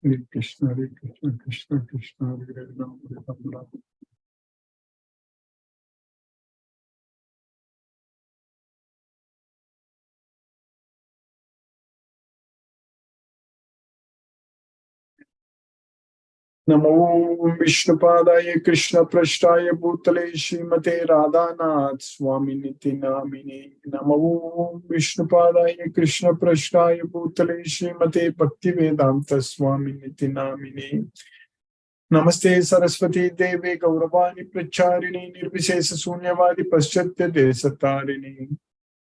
Hare Krishna, Krishna Krishna, Hare Hare Ram, Ram Ram. Namo Vishnupadaya Krishna Prashtaya Bhutale Srimate Radhanath Swami Niti Namine. Namo Vishnupadaya Krishna Prashtaya Bhutale Srimate Bhaktivedanta Swami Niti Namine. Namaste Saraswati Devi Gauravani Pracharini Nirvishesa Sunyavadi Paschatya Desatarini.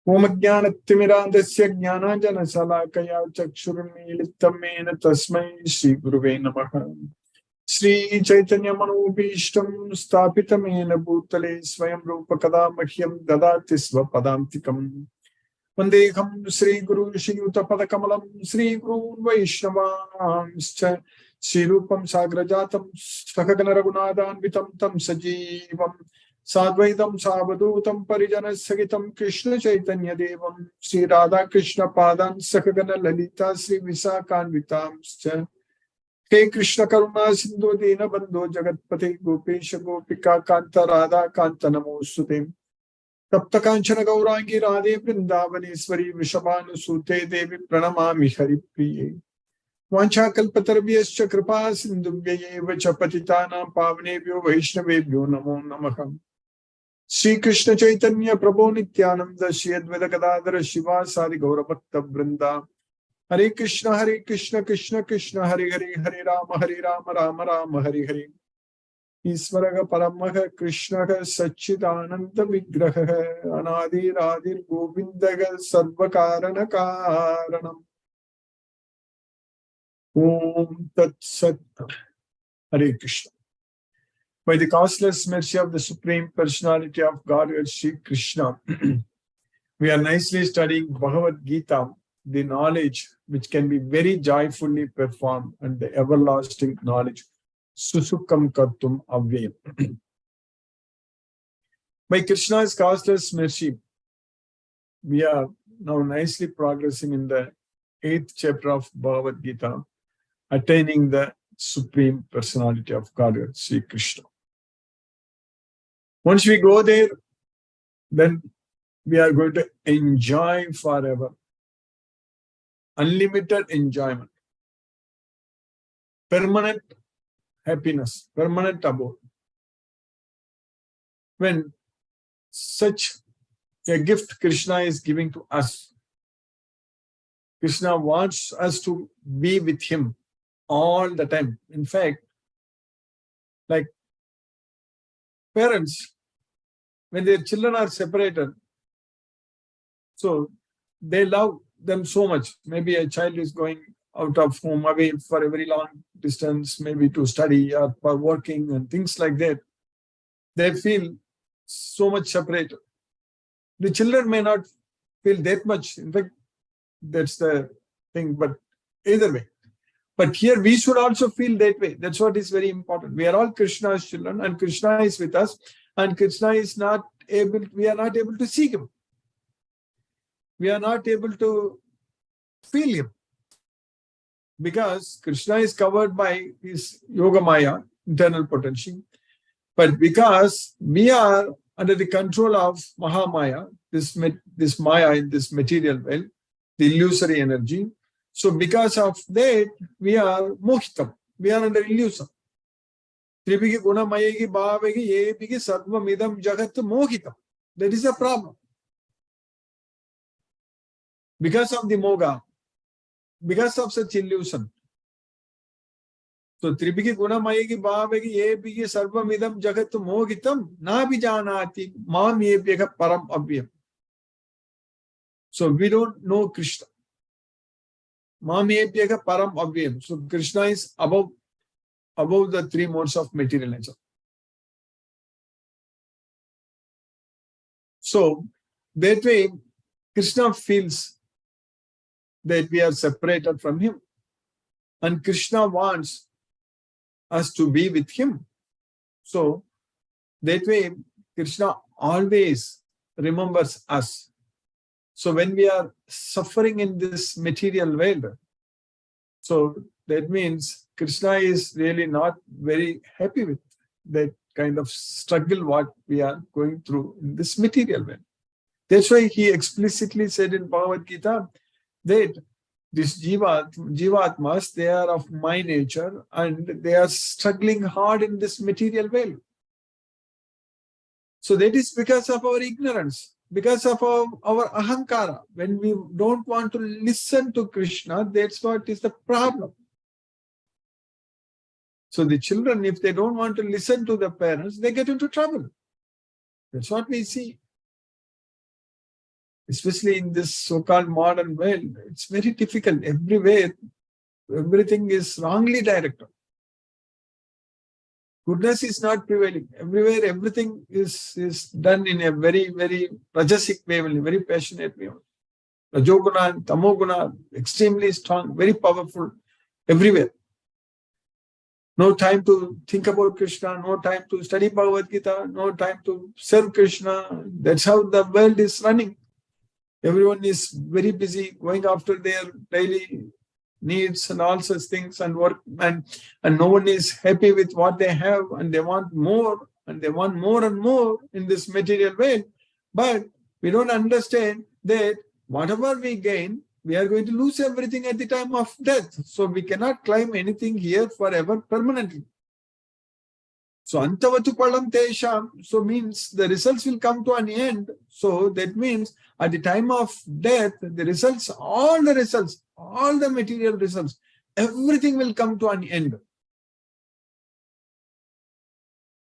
Om Jnanatimirandasya Jnananjana Salakaya Chakshurmilitam Mena Tasmai Shri Guruve Namaha. Sri Chaitanya Manobhishtam Sthapitamena Bhutale Swayam Rupa Kada Mahyam Dadati Svapadamtikam Vandeham Sri Guru Shri Yuta Padakamalam Sri Guru Vaishnavamscha Sri Rupam Sagrajatam Sakagana Raghunathanvitam Tam Sajeevam Sadvaitam Savadutam Parijana Sagitam Krishna Chaitanya Devam Sri Radha Krishna Padan Sakagana Lalita Sri Visakanvitamscha He Krishna Karuna Sindhu Dina Bandhu Jagatpate Gopesha Gopika Kanta Radha Kanta Namostute Tapta Kanchana Gaurangi Radhe Vrindavaneshwari Vishabhanu Sute Devi Pranamami Haripriye Vancha Kalpatarvyascha Kripa Sindhubhyaye Vacha Patitanam Pavanebhyo Vaishnavebhyo Namo Namah Sri Krishna Chaitanya Prabhu Nityananda Shri Advaita Gadadhara Shiva Sadi Gaurabhakta Vrinda Hare Krishna Krishna Krishna Hare Hare Hare Rama Rama Rama Hare Hare Isvaraga Paramaha Krishna Satchidananda Vigraha Anadi Radir Govindaga Sarvakarana Karanam Om Tat Sat Hare Krishna. By the causeless mercy of the Supreme Personality of Godhead Sri Krishna, we are nicely studying Bhagavad Gita, the knowledge which can be very joyfully performed and the everlasting knowledge. Susukam Kartum Avyayam. By Krishna's causeless mercy, we are now nicely progressing in the 8th chapter of Bhagavad Gita, attaining the Supreme Personality of Godhead, Sri Krishna. Once we go there, then we are going to enjoy forever. Unlimited enjoyment. Permanent happiness, permanent abode. When such a gift Krishna is giving to us, Krishna wants us to be with him all the time. In fact, like parents, when their children are separated, so they love them so much. Maybe a child is going out of home, away for a very long distance, maybe to study or for working and things like that. They feel so much separated. The children may not feel that much. In fact, that's the thing, but either way. But here we should also feel that way. That's what is very important. We are all Krishna's children and Krishna is with us, and Krishna is not able, we are not able to see him. We are not able to feel him because Krishna is covered by his Yoga Maya, internal potential. But because we are under the control of Mahamaya, this Maya in this material world, the illusory energy, so because of that, we are mohitam, we are under illusion. Tripiki gunamayagi bhavagi yepiki sarvamidam jagat mohitam. That is a problem. Because of the moga, because of such illusion. So Tripiki gunamayagi bhavagi yepiki sarvamidam jagat mohitam na bijanati mam yepika param avyam. So we don't know Krishna. Mamyepyaka param avyam. So Krishna is above the 3 modes of material nature. So that way, Krishna feels that we are separated from him. And Krishna wants us to be with him. So that way, Krishna always remembers us. So when we are suffering in this material world, so that means Krishna is really not very happy with that kind of struggle what we are going through in this material world. That's why he explicitly said in Bhagavad Gita that this Jivatmas, they are of my nature and they are struggling hard in this material world. So that is because of our ignorance, because of our ahankara. When we don't want to listen to Krishna, that's what is the problem. So the children, if they don't want to listen to the parents, they get into trouble. That's what we see. Especially in this so-called modern world, it's very difficult. Everywhere, everything is wrongly directed. Goodness is not prevailing. Everywhere, everything is done in a very, very rajasic way, very passionate way. Rajoguna and Tamoguna, extremely strong, very powerful, everywhere. No time to think about Krishna, no time to study Bhagavad Gita, no time to serve Krishna. That's how the world is running. Everyone is very busy going after their daily needs and all such things and work, and no one is happy with what they have, and they want more and they want more and more in this material world. But we don't understand that whatever we gain, we are going to lose everything at the time of death. So we cannot claim anything here forever permanently. So antavatu palam tesham, so means the results will come to an end. So that means at the time of death, the results, all the material results, everything will come to an end.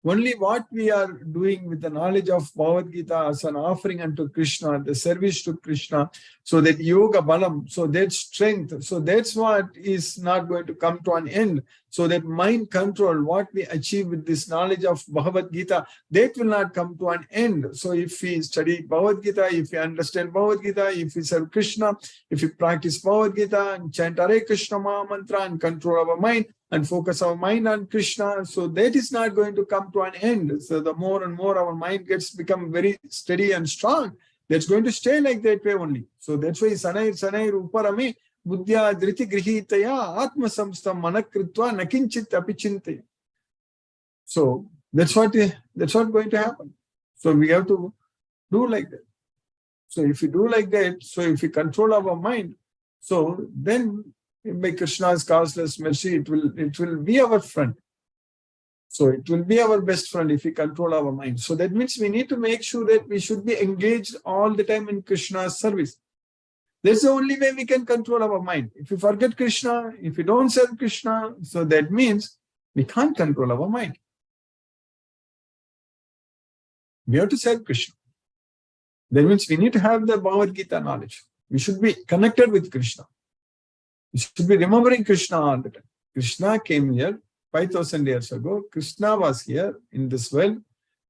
Only what we are doing with the knowledge of Bhagavad Gita as an offering unto Krishna, the service to Krishna, so that yoga balam, so that strength, so that's what is not going to come to an end. So that mind control, what we achieve with this knowledge of Bhagavad Gita, that will not come to an end. So if we study Bhagavad Gita, if we understand Bhagavad Gita, if we serve Krishna, if we practice Bhagavad Gita and chant Hare Krishna Maha Mantra and control our mind, and focus our mind on Krishna, so that is not going to come to an end. So the more and more our mind become very steady and strong, that's going to stay like that way only. So that's why Sanair Uparame Buddhya Driti Grihitaya Atma Samstam Manakritva Nakinchit Apichintaya. So that's what going to happen. So we have to do like that. So if we do like that, so if we control our mind, so then by Krishna's causeless mercy, it will be our friend. So it will be our best friend if we control our mind. So that means we need to make sure that we should be engaged all the time in Krishna's service. That's the only way we can control our mind. If we forget Krishna, if we don't serve Krishna, so that means we can't control our mind. We have to serve Krishna. That means we need to have the Bhagavad Gita knowledge. We should be connected with Krishna. We should be remembering Krishna all the time. Krishna came here 5,000 years ago. Krishna was here in this world,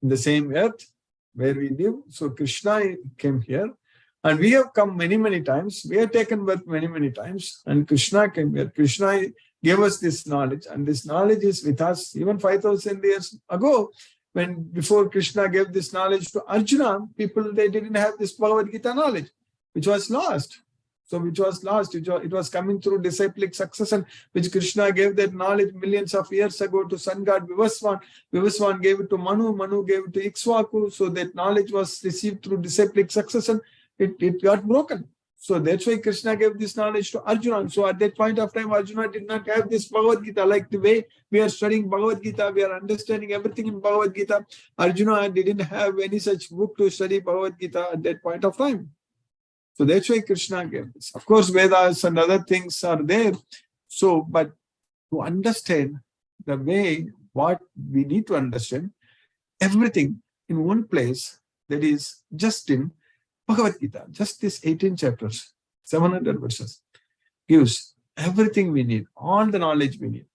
in the same earth where we live. So Krishna came here. And we have come many, many times. We have taken birth many, many times. And Krishna came here. Krishna gave us this knowledge. And this knowledge is with us even 5,000 years ago. Before Krishna gave this knowledge to Arjuna, people, they didn't have this Bhagavad Gita knowledge, which was lost. So which was lost, it was coming through disciplic succession, which Krishna gave that knowledge millions of years ago to sun god Vivaswan. Vivaswan gave it to Manu, Manu gave it to Ikshvaku. So that knowledge was received through disciplic succession. It got broken. So that's why Krishna gave this knowledge to Arjuna. So at that point of time, Arjuna did not have this Bhagavad Gita. Like the way we are studying Bhagavad Gita, we are understanding everything in Bhagavad Gita. Arjuna didn't have any such book to study Bhagavad Gita at that point of time. So that's why Krishna gave this. Of course, Vedas and other things are there. So, but to understand the way what we need to understand, everything in one place, that is just in Bhagavad Gita, just these 18 chapters, 700 verses, gives everything we need, all the knowledge we need.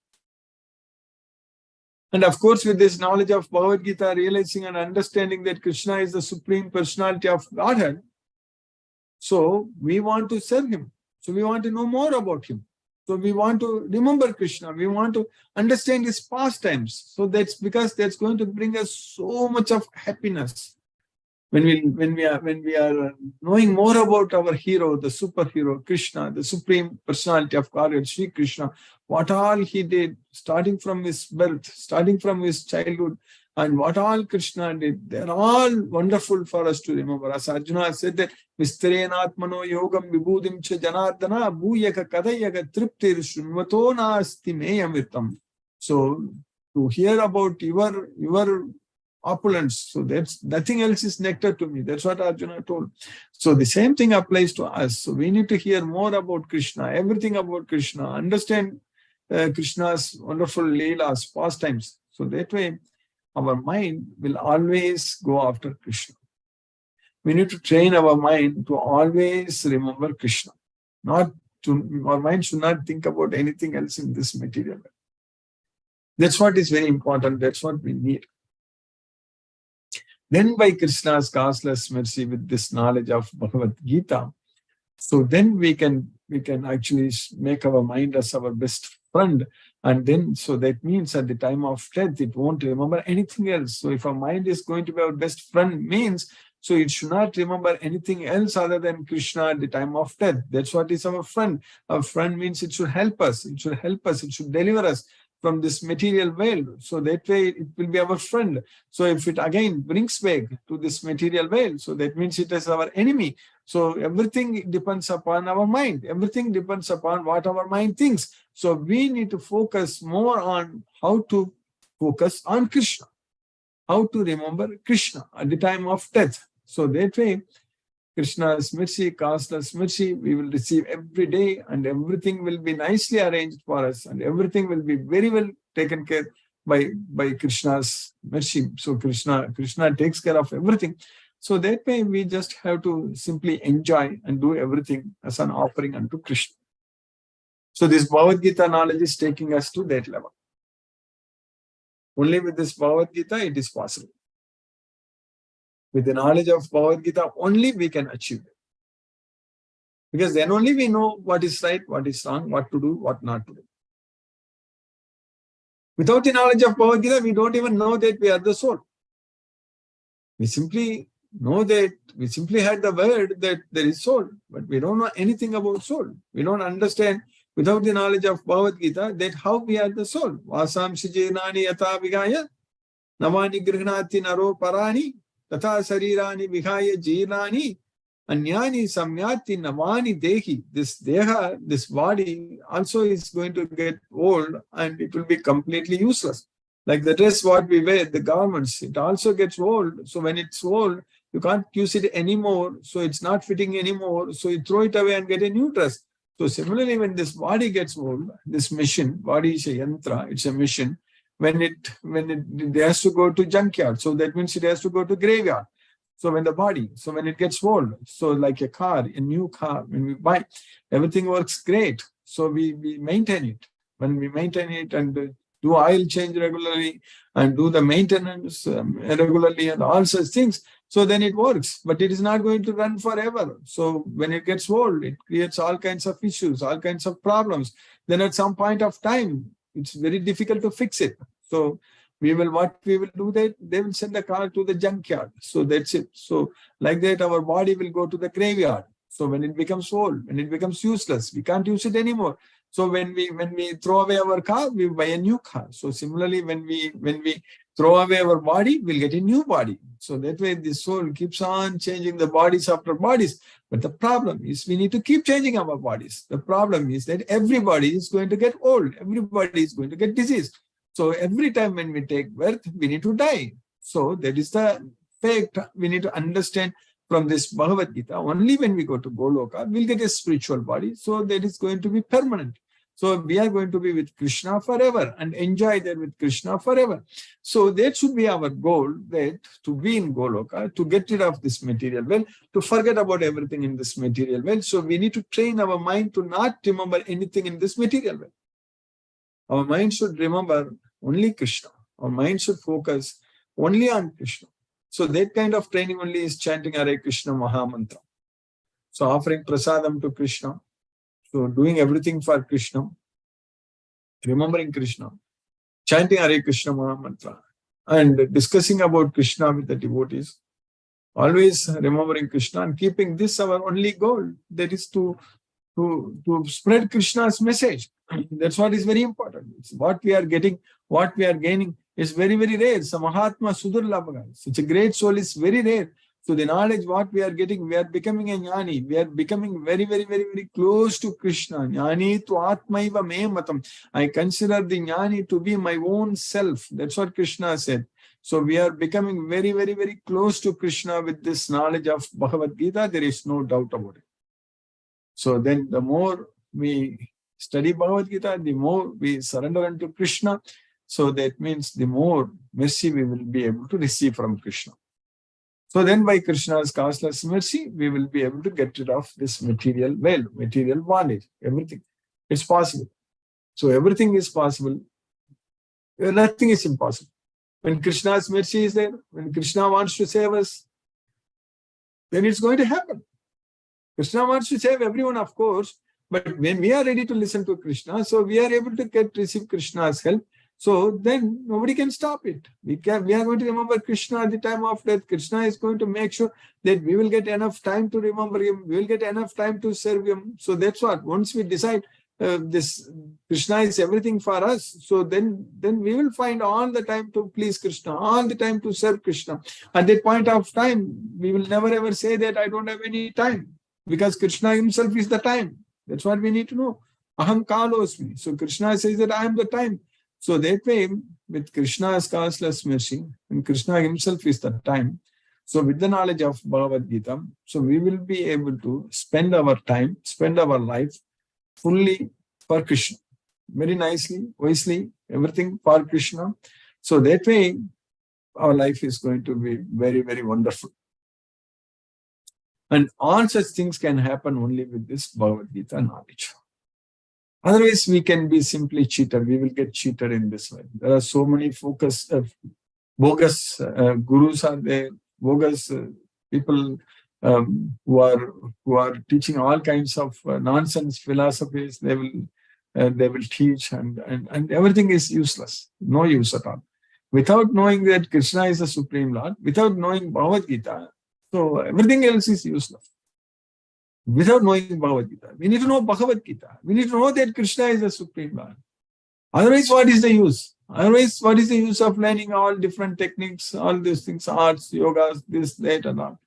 And of course, with this knowledge of Bhagavad Gita, realizing and understanding that Krishna is the Supreme Personality of Godhead, so we want to serve him. So we want to know more about him. So we want to remember Krishna. We want to understand his pastimes. So that's because that's going to bring us so much of happiness. When we are knowing more about our hero, the superhero, Krishna, the supreme personality of Godhead, Sri Krishna, what all he did, starting from his birth, starting from his childhood, and what all Krishna did, they're all wonderful for us to remember. As Arjuna said that, Vistarenatmano yogam vibhudim cha janardana bhuyaka kadayaka triptir shunvato nasti meyamritam. So, to hear about your opulence. So that's nothing else is nectar to me. That's what Arjuna told. So the same thing applies to us. So we need to hear more about Krishna, everything about Krishna, understand Krishna's wonderful leelas, pastimes. So that way, our mind will always go after Krishna. We need to train our mind to always remember Krishna. Our mind should not think about anything else in this material. That's what is very important. That's what we need. Then by Krishna's causeless mercy with this knowledge of Bhagavad Gita, so then we can actually make our mind as our best friend. And then, so that means at the time of death, it won't remember anything else. So if our mind is going to be our best friend means, so it should not remember anything else other than Krishna at the time of death. That's what is our friend. Our friend means it should help us. It should help us. It should deliver us from this material veil. So that way it will be our friend. So if it again brings back to this material veil, so that means it is our enemy. So everything depends upon our mind. Everything depends upon what our mind thinks. So we need to focus more on how to focus on Krishna, how to remember Krishna at the time of death. So that way, Krishna's mercy, causeless mercy, we will receive every day, and everything will be nicely arranged for us, and everything will be very well taken care by Krishna's mercy. So Krishna takes care of everything. So that way we just have to simply enjoy and do everything as an offering unto Krishna. So this Bhagavad Gita knowledge is taking us to that level. Only with this Bhagavad Gita it is possible. With the knowledge of Bhagavad Gita, only we can achieve it. Because then only we know what is right, what is wrong, what to do, what not to do. Without the knowledge of Bhagavad Gita, we don't even know that we are the soul. We simply know that, we simply had the word that there is soul, but we don't know anything about soul. We don't understand without the knowledge of Bhagavad Gita that how we are the soul. Vasam shijenani yata vigaya, namani grihnati naro parani, tata sarirani vihaya jirani, anyani samyati namani dehi. This deha, this body also is going to get old and it will be completely useless. Like the dress what we wear, the garments, it also gets old. So when it's old, you can't use it anymore. So it's not fitting anymore. So you throw it away and get a new dress. So similarly, when this body gets old, this machine, body is a yantra, it's a machine. When it has to go to junkyard, so that means it has to go to graveyard. So when it gets old, so like a car, a new car, when we buy, everything works great. So we maintain it. When we maintain it and do oil change regularly and do the maintenance regularly and all such things, so then it works. But it is not going to run forever. So when it gets old, it creates all kinds of issues, all kinds of problems. Then at some point of time, it's very difficult to fix it. So what we will do that, they will send the car to the junkyard. So that's it. So like that, our body will go to the graveyard. So when it becomes old, when it becomes useless, we can't use it anymore. So when we throw away our car, we buy a new car. So similarly, when we throw away our body, we'll get a new body. So that way the soul keeps on changing the bodies after bodies. But the problem is we need to keep changing our bodies. The problem is that everybody is going to get old. Everybody is going to get diseased. So every time when we take birth, we need to die. So that is the fact we need to understand from this Bhagavad Gita. Only when we go to Goloka, we'll get a spiritual body. So that is going to be permanent. So we are going to be with Krishna forever and enjoy that with Krishna forever. So that should be our goal, that to be in Goloka, to get rid of this material world, to forget about everything in this material world. So we need to train our mind to not remember anything in this material world. Our mind should remember only Krishna. Our mind should focus only on Krishna. So that kind of training only is chanting Hare Krishna Mahamantra. So offering prasadam to Krishna. So doing everything for Krishna, remembering Krishna, chanting Hare Krishna Mahamantra, and discussing about Krishna with the devotees. Always remembering Krishna and keeping this our only goal. That is to spread Krishna's message. That's what is very important. It's what we are getting, what we are gaining is very, very rare. Samahatma Sudurlabhaga. Such a great soul is very rare. So the knowledge what we are getting, we are becoming a jnani. We are becoming very, very, very, very close to Krishna. Jnani tu atmaiva me matam. I consider the jnani to be my own self. That's what Krishna said. So we are becoming very, very, very close to Krishna with this knowledge of Bhagavad Gita. There is no doubt about it. So then the more we study Bhagavad Gita, the more we surrender unto Krishna. So that means the more mercy we will be able to receive from Krishna. So then by Krishna's causeless mercy, we will be able to get rid of this material veil, material bondage, everything. It's possible. So everything is possible. Nothing is impossible. When Krishna's mercy is there, when Krishna wants to save us, then it's going to happen. Krishna wants to save everyone, of course, but when we are ready to listen to Krishna, so we are able to receive Krishna's help. So then nobody can stop it. We are going to remember Krishna at the time of death. Krishna is going to make sure that we will get enough time to remember him. We will get enough time to serve him. So that's what. Once we decide this Krishna is everything for us, so then we will find all the time to please Krishna, all the time to serve Krishna. At that point of time, we will never ever say that I don't have any time, because Krishna himself is the time. That's what we need to know. Aham kalosmi. So Krishna says that I am the time. So that way, with Krishna's causeless mercy, and Krishna himself is the time. So with the knowledge of Bhagavad Gita, so we will be able to spend our time, spend our life fully for Krishna. Very nicely, wisely, everything for Krishna. So that way, our life is going to be very, very wonderful. And all such things can happen only with this Bhagavad Gita knowledge. Otherwise, we can be simply cheated. We will get cheated in this way. There are so many bogus gurus are there, bogus people who are teaching all kinds of nonsense philosophies. They will teach, and everything is useless. No use at all. Without knowing that Krishna is the Supreme Lord, without knowing Bhagavad Gita, so everything else is useless. Without knowing Bhagavad Gita, we need to know Bhagavad Gita. We need to know that Krishna is the Supreme Lord. Otherwise, what is the use? Otherwise, what is the use of learning all different techniques, all these things, arts, yogas, this, that, and all?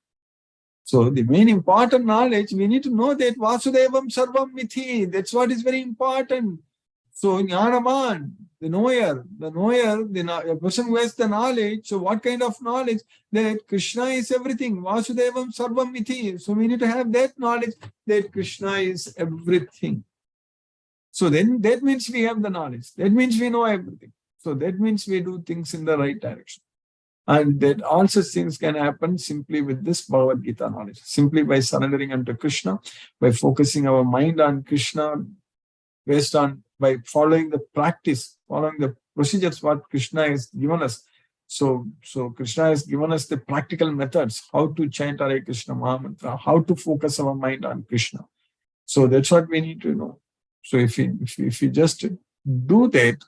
So the main important knowledge, we need to know that Vasudevam Sarvam Mithi. That's what is very important. So Jnanaman, the knower, the person who has the knowledge. So what kind of knowledge? That Krishna is everything. Vasudevam Sarvam Mithi. So we need to have that knowledge that Krishna is everything. So then that means we have the knowledge. That means we know everything. So that means we do things in the right direction. And that all such things can happen simply with this Bhagavad Gita knowledge. Simply by surrendering unto Krishna, by focusing our mind on Krishna, by following the practice, following the procedures what Krishna has given us. So Krishna has given us the practical methods, how to chant Hare Krishna Mahamantra, how to focus our mind on Krishna. So that's what we need to know. So if we just do that,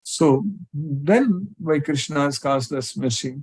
so then by Krishna's causeless mercy,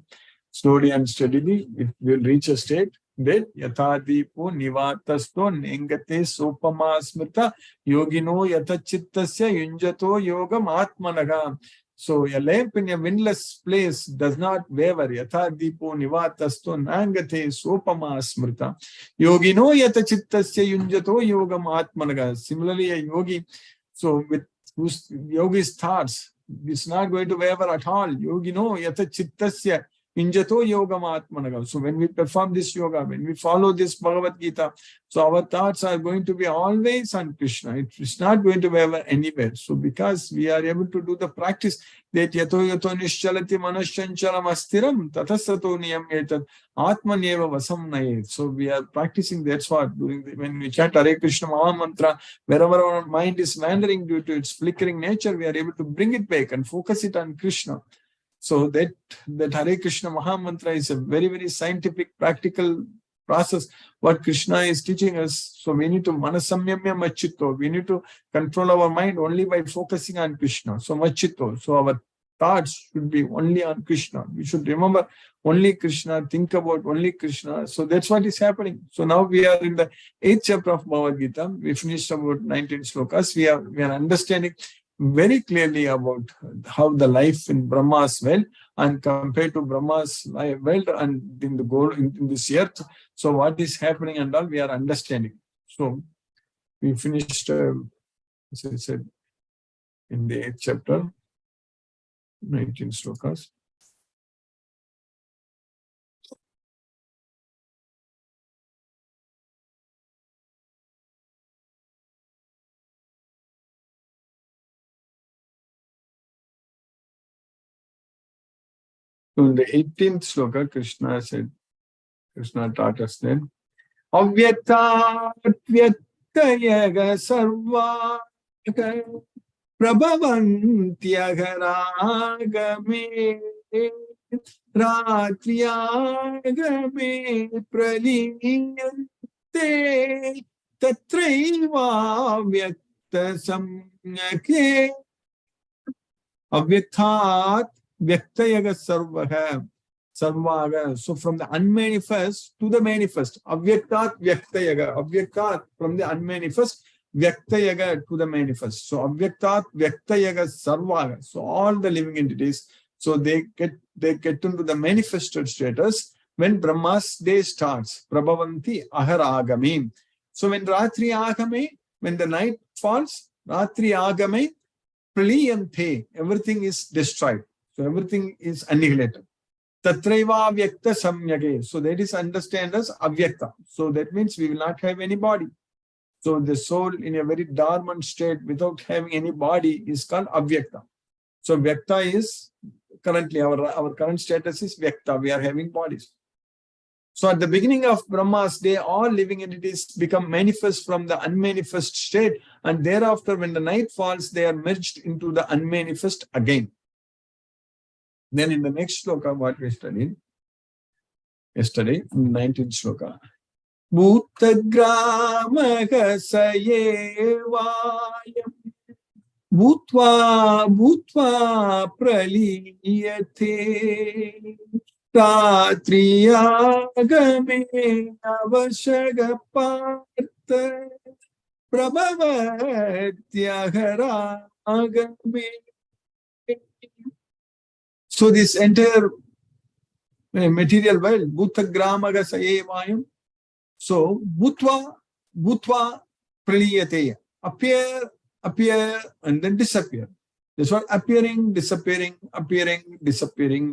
slowly and steadily, it will reach a state that Yathadipo Nivatasto Nengate Sopama Smrita Yogino Yatachittasya Yunjato Yogam Atmanaga. So a lamp in a windless place does not waver. Yathadipo Nivatasto Nangate Sopama Smrita Yogino Yatachittasya Yunjato Yogam Atmanaga. Similarly, a yogi, so with whose yogi's thoughts, it's not going to waver at all. Yogino Yatachittasya Injato Yogam Atmanaga. So when we perform this yoga, when we follow this Bhagavad Gita, so our thoughts are going to be always on Krishna. It's not going to waver anywhere. So because we are able to do the practice that yato nishchalati manasyanchalam astiram tatasato niyam etat atmanyeva vasam nayet. So we are practicing, that's what, when we chant Hare Krishna Mahamantra, wherever our mind is wandering due to its flickering nature, we are able to bring it back and focus it on Krishna. So that Hare Krishna Mahamantra is a very, very scientific, practical process, what Krishna is teaching us. So we need to manasamyamya machito. We need to control our mind only by focusing on Krishna. So machito. So our thoughts should be only on Krishna. We should remember only Krishna, think about only Krishna. So that's what is happening. So now we are in the 8th chapter of Bhagavad Gita. We finished about 19 slokas. We are understanding very clearly about how the life in Brahma's world and compared to Brahma's world and in the gold in this earth. So what is happening and all we are understanding. So we finished, as I said, in the 8th chapter, 19 slokas. So in the 18th sloka, Krishna taught us then, Avyaktat vyaktayaga sarvaga prabhavantyagharagame ratriyagame praliyante tatraiva vyakta samyake Avyaktat Vyaktayaga Sarvaga. So from the unmanifest to the manifest. Avyaktat Vyaktayaga. Avyaktat from the unmanifest. Vyaktayaga to the manifest. So Avyaktat Vyaktayaga Sarvaga. So all the living entities. So they get into the manifested status when Brahma's day starts. Prabhavanti Aharagami. So when Ratri Agame, when the night falls, Ratri Agame, Praliyante, everything is destroyed. So everything is annihilated. Tatraiva vyakta samyage. So that is understand as avyakta. So that means we will not have any body. So the soul in a very dormant state without having any body is called avyakta. So vyakta is currently our current status is vyakta. We are having bodies. So at the beginning of Brahma's day, all living entities become manifest from the unmanifest state. And thereafter, when the night falls, they are merged into the unmanifest again. Then in the next sloka, what we studied yesterday, in the 19th sloka, Bhutagramaga sayevayam Bhutva praliyate Ratriyagame avashagapartha prabhavatyaharagame. So this entire material world, Bhutagramaga sayevayam. So Bhutva praliyate. Appear, and then disappear. That's what appearing, disappearing.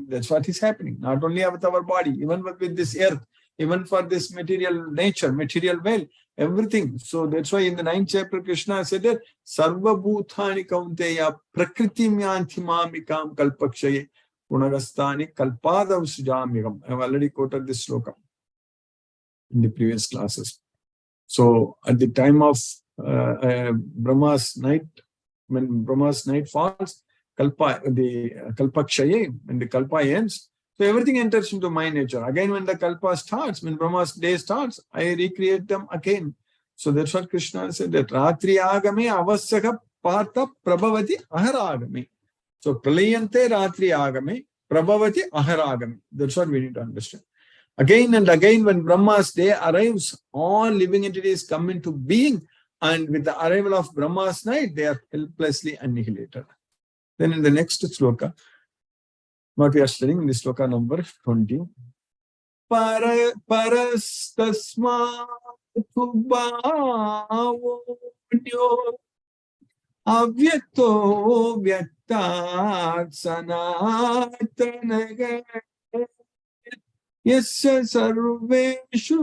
That's what is happening. Not only with our body, even with this earth, even for this material nature, material world, everything. So that's why in the 9th chapter, Krishna said that Sarva Bhuthani Kaunteya Prakritim Yanthimamikam Kalpakshaye Punagastani Kalpadav Sujamigam. I have already quoted this sloka in the previous classes. So at the time of Brahma's night, when Brahma's night falls, the Kalpakshaye, when the Kalpa ends, so everything enters into my nature. Again, when the Kalpa starts, when Brahma's day starts, I recreate them again. So that's what Krishna said, that Ratri Agame Avasaka Partha Prabhavati Aharagame. So Pralayante Ratri Agame Prabhavati Aharagame. That's what we need to understand. Again and again, when Brahma's day arrives, all living entities come into being. And with the arrival of Brahma's night, they are helplessly annihilated. Then in the next sloka, what we are studying in this sloka number 20. Parastasma bhavonyo avyakto vyaktat sanatanaga yasya sarveshu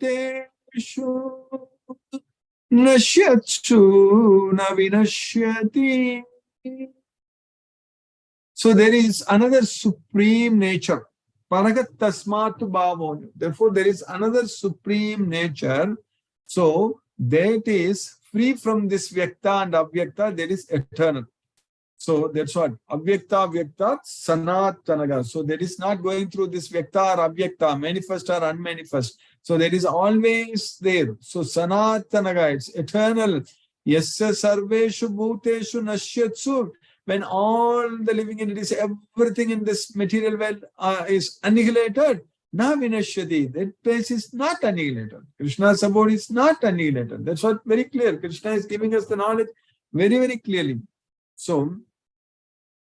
bhuteshu Nashyatsu navinashyati. So there is another supreme nature. Paragat tasmatu bhavon. Therefore, there is another supreme nature. So that is free from this vyakta and avyakta. That is eternal. So that's what avyakta, vyakta, sanatanaga. So that is not going through this vyakta or avyakta, manifest or unmanifest. So that is always there. So sanatanaga, it's eternal. Yasya sarveshu bhuteshu nashyatsu. when all the living entities, everything in this material world is annihilated, na vinashyati, that place is not annihilated. Krishna's abode is not annihilated. That's what very clear. Krishna is giving us the knowledge very, very clearly. So,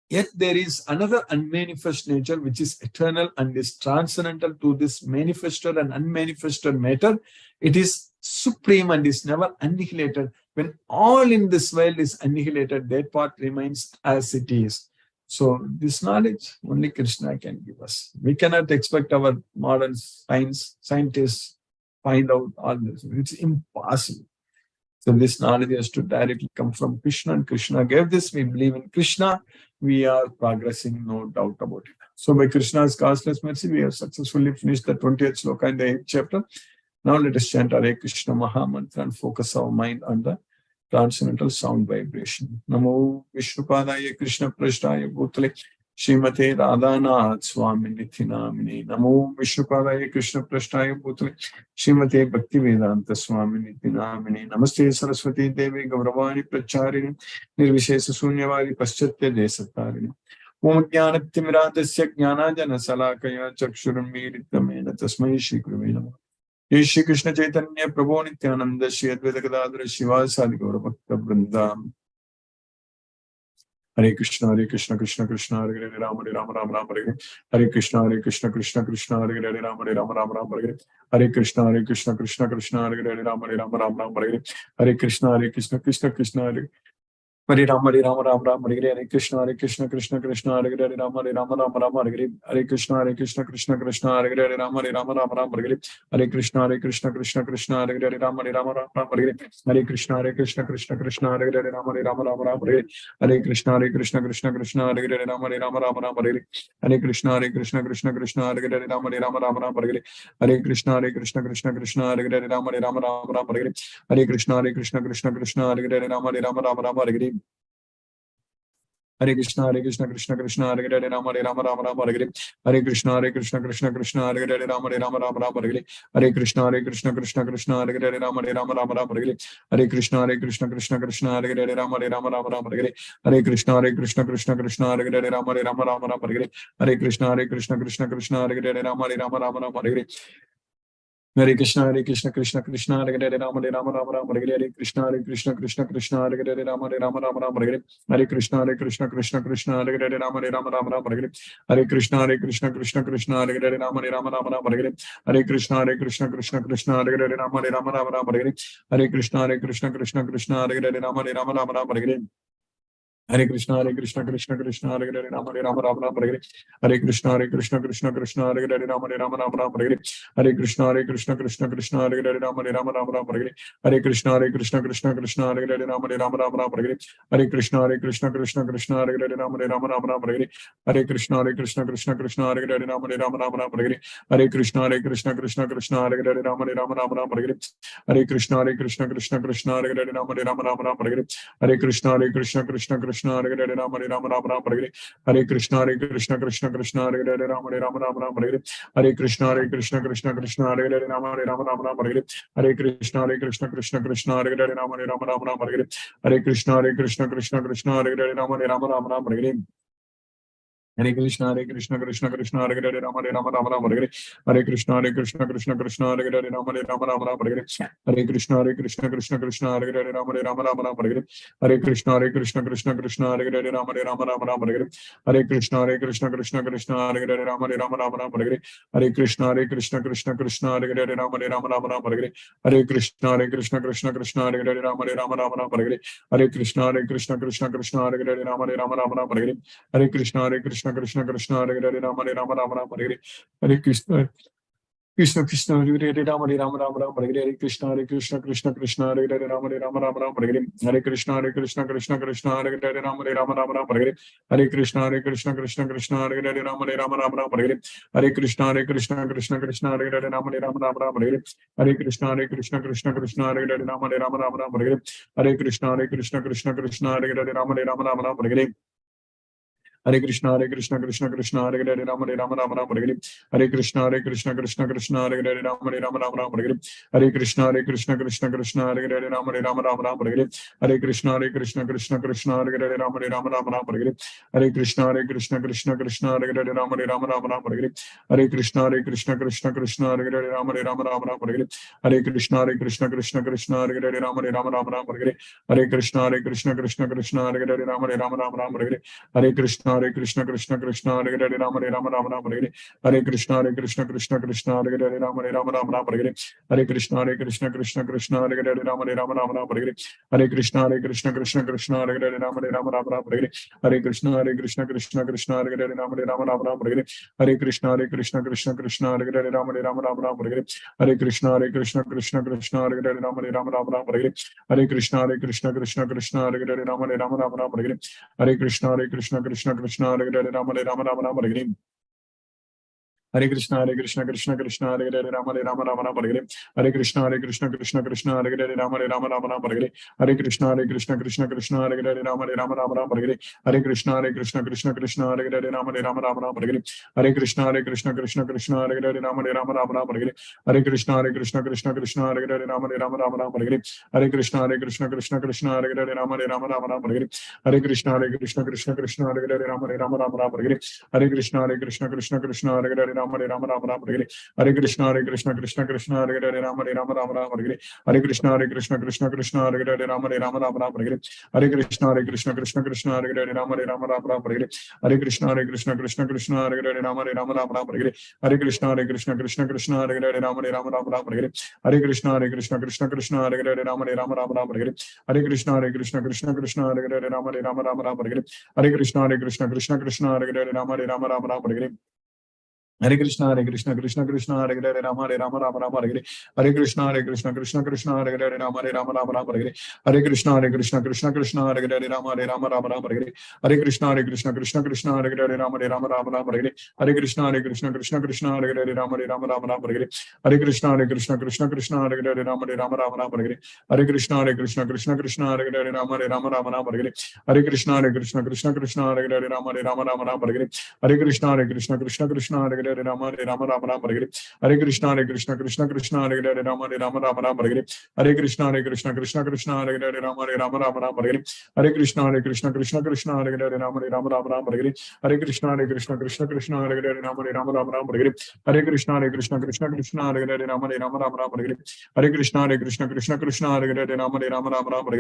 yet there is another unmanifest nature which is eternal and is transcendental to this manifested and unmanifested matter. It is supreme and is never annihilated. When all in this world is annihilated, that part remains as it is. So this knowledge only Krishna can give us. We cannot expect our modern scientists find out all this. It's impossible. So this knowledge has to directly come from Krishna, and Krishna gave this. We believe in Krishna. We are progressing, no doubt about it. So by Krishna's causeless mercy, we have successfully finished the 20th sloka in the 8th chapter. Now let us chant Hare Krishna Maha Mantra and focus our mind on the transcendental sound vibration. Namo Vishnupadaya Krishna Prashtaya Bhutale Srimate Radhanath Swami Nithinamini. Namo Vishnupadaya Krishna Prashtaya Bhutale Srimate Bhaktivedanta Swami Nithinamini. Namaste Saraswati Devi Gauravani Pracharini Nirvishesa Sunyavari Paschatya Desatarini. Om Jnanatimirandasya Jnanajana Salakaya Chakshuramiritamena Tasmai Shri Gurave Namaha. Jai Shri Krishna Chaitanya Prabhu Nityananda Shri Advaita Gadadhara Shivasadi Gaura Bhakta Vrindam. Hare Krishna Krishna Krishna Hare Hare Rama Rama Rama Rama Hare Hare Krishna Krishna Krishna Hare Hare Rama Rama Rama Rama Hare Hare Krishna Krishna Krishna Hare Hare Rama Rama Rama Rama Hare Hare Krishna Krishna Hare Hare Rama Rama Rama Hare Hare Krishna Krishna Hare Hare Rama Rama Rama Hare Hare Krishna Krishna Hare Hare Rama Rama Rama Hare Hare Krishna Krishna Hare Hare Rama Rama Rama Hare Hare Krishna Krishna Hare Hare Rama Rama Rama Hare Hare Krishna Krishna Hare Hare Rama Rama Rama Hare Hare Krishna Krishna Hare Hare Rama Rama Rama Hare Hare Krishna Krishna Hare Hare Rama Rama Rama Hare Hare Krishna Krishna Hare Hare Rama Rama Hare Hare Hare Krishna Hare Hare Rama Rama Hare Hare Krishna Krishna Hare Hare Rama Rama Hare Hare Krishna Krishna Hare Hare Rama Rama Hare Hare Krishna Krishna Hare Hare Rama Rama Hare Hare Krishna Krishna Hare Hare Rama Rama Hare Hare Krishna Krishna Hare Hare Rama Rama Hare Hare Krishna Krishna Hare Hare Rama Rama Hare Hare Krishna Krishna Hare Hare Rama Rama Hare Hare Krishna Krishna Hare Hare Rama Rama Hare Hare Krishna Krishna Hare Hare Rama Rama Hare Hare Krishna Krishna Hare Hare Rama Rama Hare Hare Krishna Krishna Hare Hare Rama Rama Hare Hare Krishna Hare Hare Rama Rama Hare Hare Krishna Krishna Hare Hare Rama Rama Hare Hare Krishna Krishna Hare Hare Rama Rama Hare Hare Krishna Krishna Hare Hare Rama Rama Hare Hare Krishna Krishna Hare Hare Rama Rama Hare Hare Krishna Krishna Hare Hare Rama Rama Hare Hare Krishna Krishna Hare Hare Rama Rama Hare Hare Krishna Krishna Hare Hare Rama Rama Hare Hare Krishna Krishna Hare Hare Rama Rama Hare Hare Krishna Krishna Hare Hare Rama Rama Hare Hare Krishna Krishna Hare Hare Rama Rama Hare Hare Krishna Krishna Hare Hare Rama Rama Hare Hare Krishna Krishna Hare Hare Rama Rama Hare Hare Krishna Krishna Hare Hare Rama Rama Hare Hare Krishna Krishna Hare Hare Rama Rama Hare Hare Krishna Krishna Hare Hare Rama Rama Hare Hare Krishna Krishna Hare Hare Rama Rama Hare Hare Krishna Krishna Hare Hare Rama Rama Hare Hare Krishna Krishna Hare Hare Rama Rama Hare Hare Krishna Krishna Hare Hare Rama Rama Hare Hare Krishna Krishna Hare Hare Rama Rama Hare Hare Krishna Krishna Hare Hare Rama Rama Hare Hare Krishna Krishna Hare Hare Rama Rama Hare Hare Krishna Krishna Hare Hare Rama Rama Hare Hare Krishna Krishna Hare Hare Rama Rama Hare Hare Krishna Krishna Hare Hare Rama Rama Hare Hare Krishna Krishna Hare Hare Rama Rama Hare Hare Krishna Krishna Hare Hare Rama Rama Hare Hare Krishna Krishna Hare Hare Rama Rama Hare Hare Krishna, Krishna Krishna, Hare Hare, Rama Rama Rama Rama, Hare Krishna, Krishna Krishna, Hare Hare, Rama Rama Rama Rama, Hare Krishna, Krishna Krishna, Hare Hare, Rama Rama Rama Rama, Hare Krishna, Krishna Krishna, Hare Hare, Rama Rama Rama Rama, Hare Krishna, Krishna, Hare Hare, Rama Rama Rama Rama, Hare Krishna, Krishna, Hare Hare, Rama Rama Rama Rama, Hare Krishna, Krishna, Hare Hare, Rama Rama Rama Rama, Hare Krishna, Krishna, Hare Hare, Rama Rama Rama Rama, Hare Krishna, Krishna, Hare Hare, Rama Rama Rama Rama, Hare Krishna, Krishna, Hare Hare, Rama Rama Rama Rama, Hare Krishna, Krishna, Hare Hare, Rama Rama Rama Rama, Hare Krishna, Krishna, Hare Hare, Rama Rama Rama Rama, Hare Krishna, Krishna, Hare Hare, Rama Rama Rama Rama, Hare Krishna, Krishna, Hare Hare, Rama Rama Rama Rama, Hare Krishna, Krishna, Hare Hare, Rama Rama Rama Rama, Hare Krishna, Krishna, Hare Hare, Rama Rama Rama Rama, Hare Krishna, Krishna, Hare Hare, Rama Rama Rama Rama, Hare Krishna, Krishna, Hare Hare, Rama Rama Rama Rama, Hare Krishna, Krishna, Hare Hare, Rama Rama Rama Rama, Hare Krishna, Krishna, Hare Hare, Rama Rama Rama Rama, Hare Krishna, Krishna, Hare Hare, Rama Rama Rama Rama, Hare Krishna, Krishna, Hare Hare, Rama Rama Rama Rama, Hare Krishna, Krishna, Hare Hare, Rama Rama Rama Rama, Hare Krishna, Krishna, Hare Hare, Rama Rama Rama Rama, Hare Krishna, Krishna, Hare Hare, Rama Rama Rama Rama, Hare Krishna, Krishna, Hare Hare, Rama Rama Rama Rama, Hare Krishna, Krishna, Hare Hare, Rama Rama Rama Rama, Hare Krishna, Krishna, Hare Hare, Rama Rama Rama Rama, Hare Krishna, Krishna, Hare Hare, Rama Rama Rama Rama, Hare Krishna, Krishna, Hare Hare, Rama Rama Rama Rama, Hare Krishna, Krishna, Hare Hare, Rama Rama Rama Rama, Hare Krishna, Krishna, Hare Hare, Rama Rama Rama Rama, Hare Krishna, Krishna, Hare Hare, Rama Rama Rama Rama, Hare Krishna, Krishna, Hare Hare, Rama Rama Rama Rama, Hare Krishna, Krishna, Hare Hare, Rama Rama Rama Rama, Hare Krishna, Krishna, Hare Hare, Rama Rama Rama Rama, Hare Krishna, Krishna, Hare Hare, Rama Rama Rama Rama, Hare Krishna, Krishna, Hare Hare, Rama Rama Rama Rama, Hare Krishna, Krishna, Hare Hare, Rama Rama Rama Rama, Hare Krishna, Krishna, Hare Hare, Rama Rama Rama Rama, Hare Krishna, Krishna, Hare Hare, Rama Rama Rama Rama, Hare Krishna, Krishna, Hare Hare, Rama Rama Rama Rama, Hare Krishna, Krishna, Hare Hare, Rama Rama Rama Rama, Hare Krishna, Krishna, Hare Hare, Rama Rama Rama Rama, Hare Krishna, Krishna, Hare Hare, Rama Rama Rama Rama, Hare Krishna, Krishna, Hare Hare, Rama Rama Rama Rama, Hare Krishna, Krishna, Hare Hare, Rama Rama Rama Rama, Hare Krishna, Krishna, Hare Hare, Rama Rama Rama Rama, Hare Krishna, Krishna, Hare Hare, Rama Rama Rama Rama, Hare Krishna, Krishna, Hare Hare, Rama Rama Rama Rama,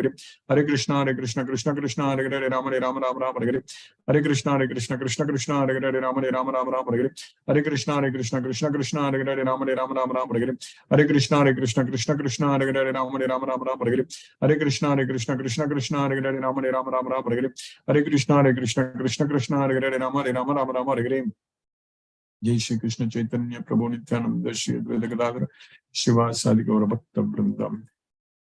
Hare Krishna, Krishna, Hare Hare, Rama Rama Rama Rama, Hare Krishna, Krishna, Hare Hare, Rama Rama Rama Rama, Hare Krishna, Krishna, Hare Hare, Rama Rama Rama Rama, Hare Krishna, Krishna, Hare Hare, Rama Rama Rama Rama, Hare Krishna, Krishna, Hare Hare, Rama Rama Rama Rama, Jai Shri Krishna Chaitanya Prabhu Nityananda Shri Advaita Gadadhara Shiva Sadi Gaura Bhakta Vrindam.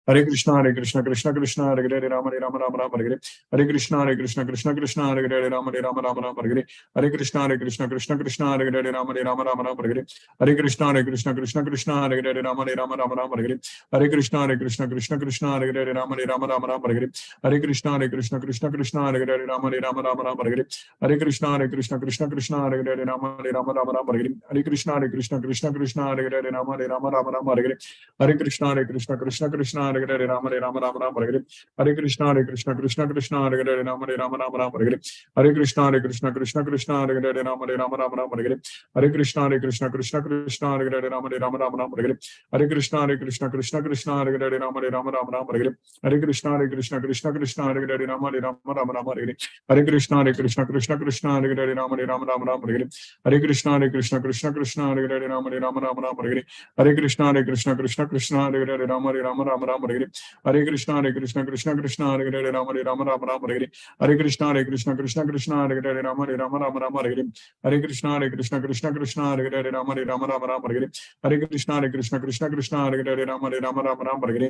Hare Krishna, Krishna, Hare Hare, Rama Rama Rama, Hare Krishna, Krishna, Hare Hare, Rama Rama Rama, Hare Krishna, Krishna, Hare Hare, Rama Rama Rama, Hare Krishna, Krishna, Hare Hare, Rama Rama Rama, Hare Krishna, Krishna, Hare Hare, Rama Rama Rama, Hare Krishna, Krishna, Hare Hare, Rama Rama Rama, Hare Krishna, Krishna, Hare Hare, Rama Rama Rama, Hare Krishna, Krishna, Hare Hare, Rama Rama Rama, Hare Krishna, Krishna, Hare Hare, Rama Rama Rama, Hare Krishna, Krishna, Hare Hare, Rama Rama Rama, Hare Krishna, Krishna, Hare Hare, Rama Rama Rama, Hare Krishna, Krishna, Hare Hare, Rama Rama Rama, Hare Krishna, Krishna, Hare Hare, Rama Rama Rama, Hare Krishna, Krishna, Hare Hare, Rama Rama Rama, Hare Krishna, Krishna, Hare Hare, Rama Rama Rama, Hare Krishna, Krishna, Hare Hare, Rama Rama Rama, Hare Krishna, Krishna, Hare Hare, Rama Rama Rama, Hare Krishna, Krishna, Hare Hare, Rama Rama Rama, Hare Krishna, Krishna, Hare Hare, Rama Rama Rama, Hare Krishna, Krishna, Hare Hare, Rama Rama Rama, Hare Krishna, Krishna, Hare Hare, Rama Rama Rama,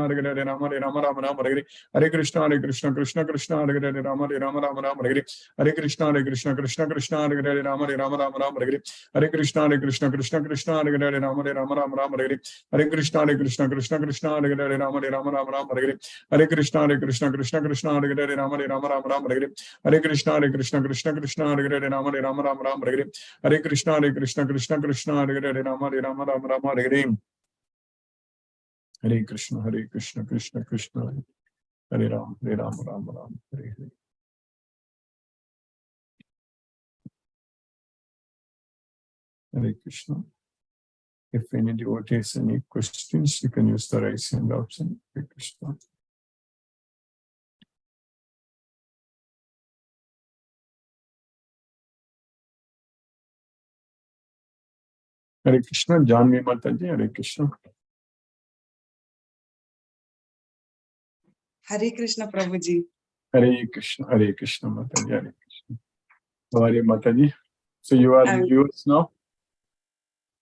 Hare Hare Rama Rama Rama Rama Hare Hare Krishna Krishna Krishna Hare Hare Rama Rama Rama Rama Hare Hare Krishna Krishna Krishna Hare Hare Rama Rama Rama Rama Hare Hare Krishna Krishna Krishna Hare Hare Rama Rama Rama Rama Hare Hare Krishna Krishna Krishna Hare Hare Rama Rama Rama Rama Hare Hare Krishna Krishna Krishna Hare Hare Rama Rama Rama Rama Hare Hare Krishna Krishna Hare Hare Rama Rama Rama Rama Hare Hare Krishna Krishna Hare Hare Rama Rama Rama Rama Hare Hare Krishna Krishna Krishna Hare Ram Rama Rama Hare Hare. Hare Krishna. If any devotee has any questions, you can use the raise hand option. Hare Krishna. Hare Krishna, Janvi Mataji, Hare Krishna. Hare Krishna, Prabhuji. Hare Krishna Mataji, Hare Krishna. How are you, Mataji? So you are in US now?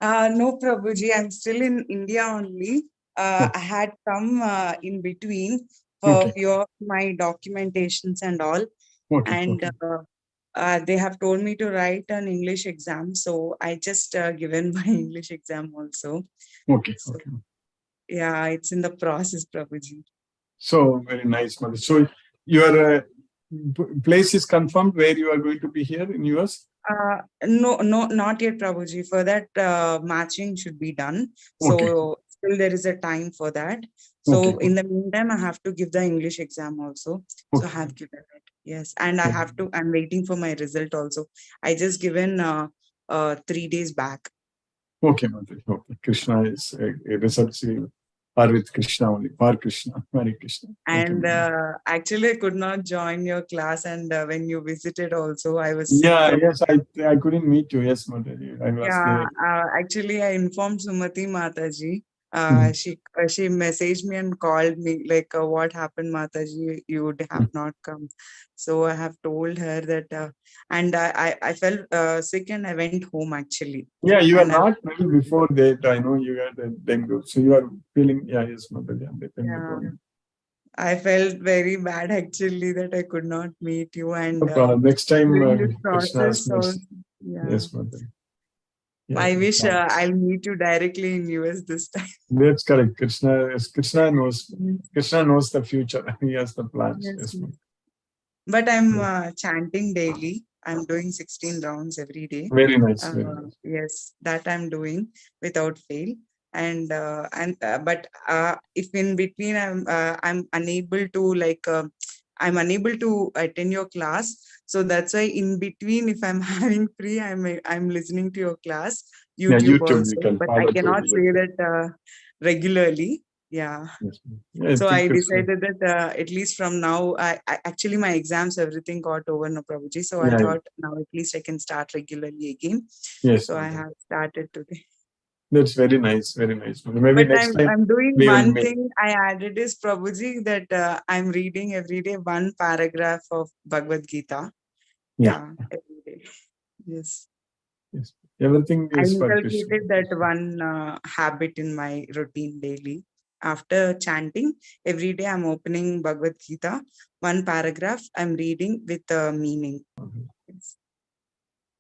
No, Prabhuji, I'm still in India only. I had come in between for few of my documentations and all. And they have told me to write an English exam. So I just given my English exam also. So, yeah, it's in the process, Prabhuji. So very nice, Mataji. So your place is confirmed where you are going to be here in US? No, not yet, Prabhuji. For that, matching should be done. So still there is a time for that. So in the meantime, I have to give the English exam also. So I have given it. Yes. And I'm waiting for my result also. I just given 3 days back. Okay, Mataji. Okay. Krishna is a results are with Krishna only. For Krishna. Hare Krishna. And actually, I could not join your class. And when you visited also, I was sick. Yes, I couldn't meet you. Yes, Mataji. I was there. Actually, I informed Sumati Mataji. She messaged me and called me like, what happened, Mataji? You would have not come. So I have told her that, and I felt sick and I went home actually. Yeah, you are not well before that. I know you had a dengue. So you are feeling, yes, Mataji. Yeah. I felt very bad actually that I could not meet you. And next time, during this Krishna's process, mercy. yeah. Yes, Mataji. Yeah, I wish I'll meet you directly in US this time. That's correct. Krishna knows the future. He has the plans. Yes. But I'm chanting daily. I'm doing 16 rounds every day. Very nice. Very nice. Yes, that I'm doing without fail. And but if in between I'm unable to I'm unable to attend your class, so that's why in between, if I'm having free, I'm listening to your class, YouTube also. But I cannot say that regularly. Yeah. Yes. So I decided that at least from now, I actually my exams, everything got over, no Prabhuji. So I thought now at least I can start regularly again. Yes. So I have started today. That's very nice. Very nice. Maybe but next time I'm doing one thing I added is, Prabhuji, that I'm reading every day one paragraph of Bhagavad Gita. Yeah. Every day. Yes. Yes. Everything is I inculcated that one habit in my routine daily. After chanting, every day I'm opening Bhagavad Gita, one paragraph I'm reading with a meaning. Yes.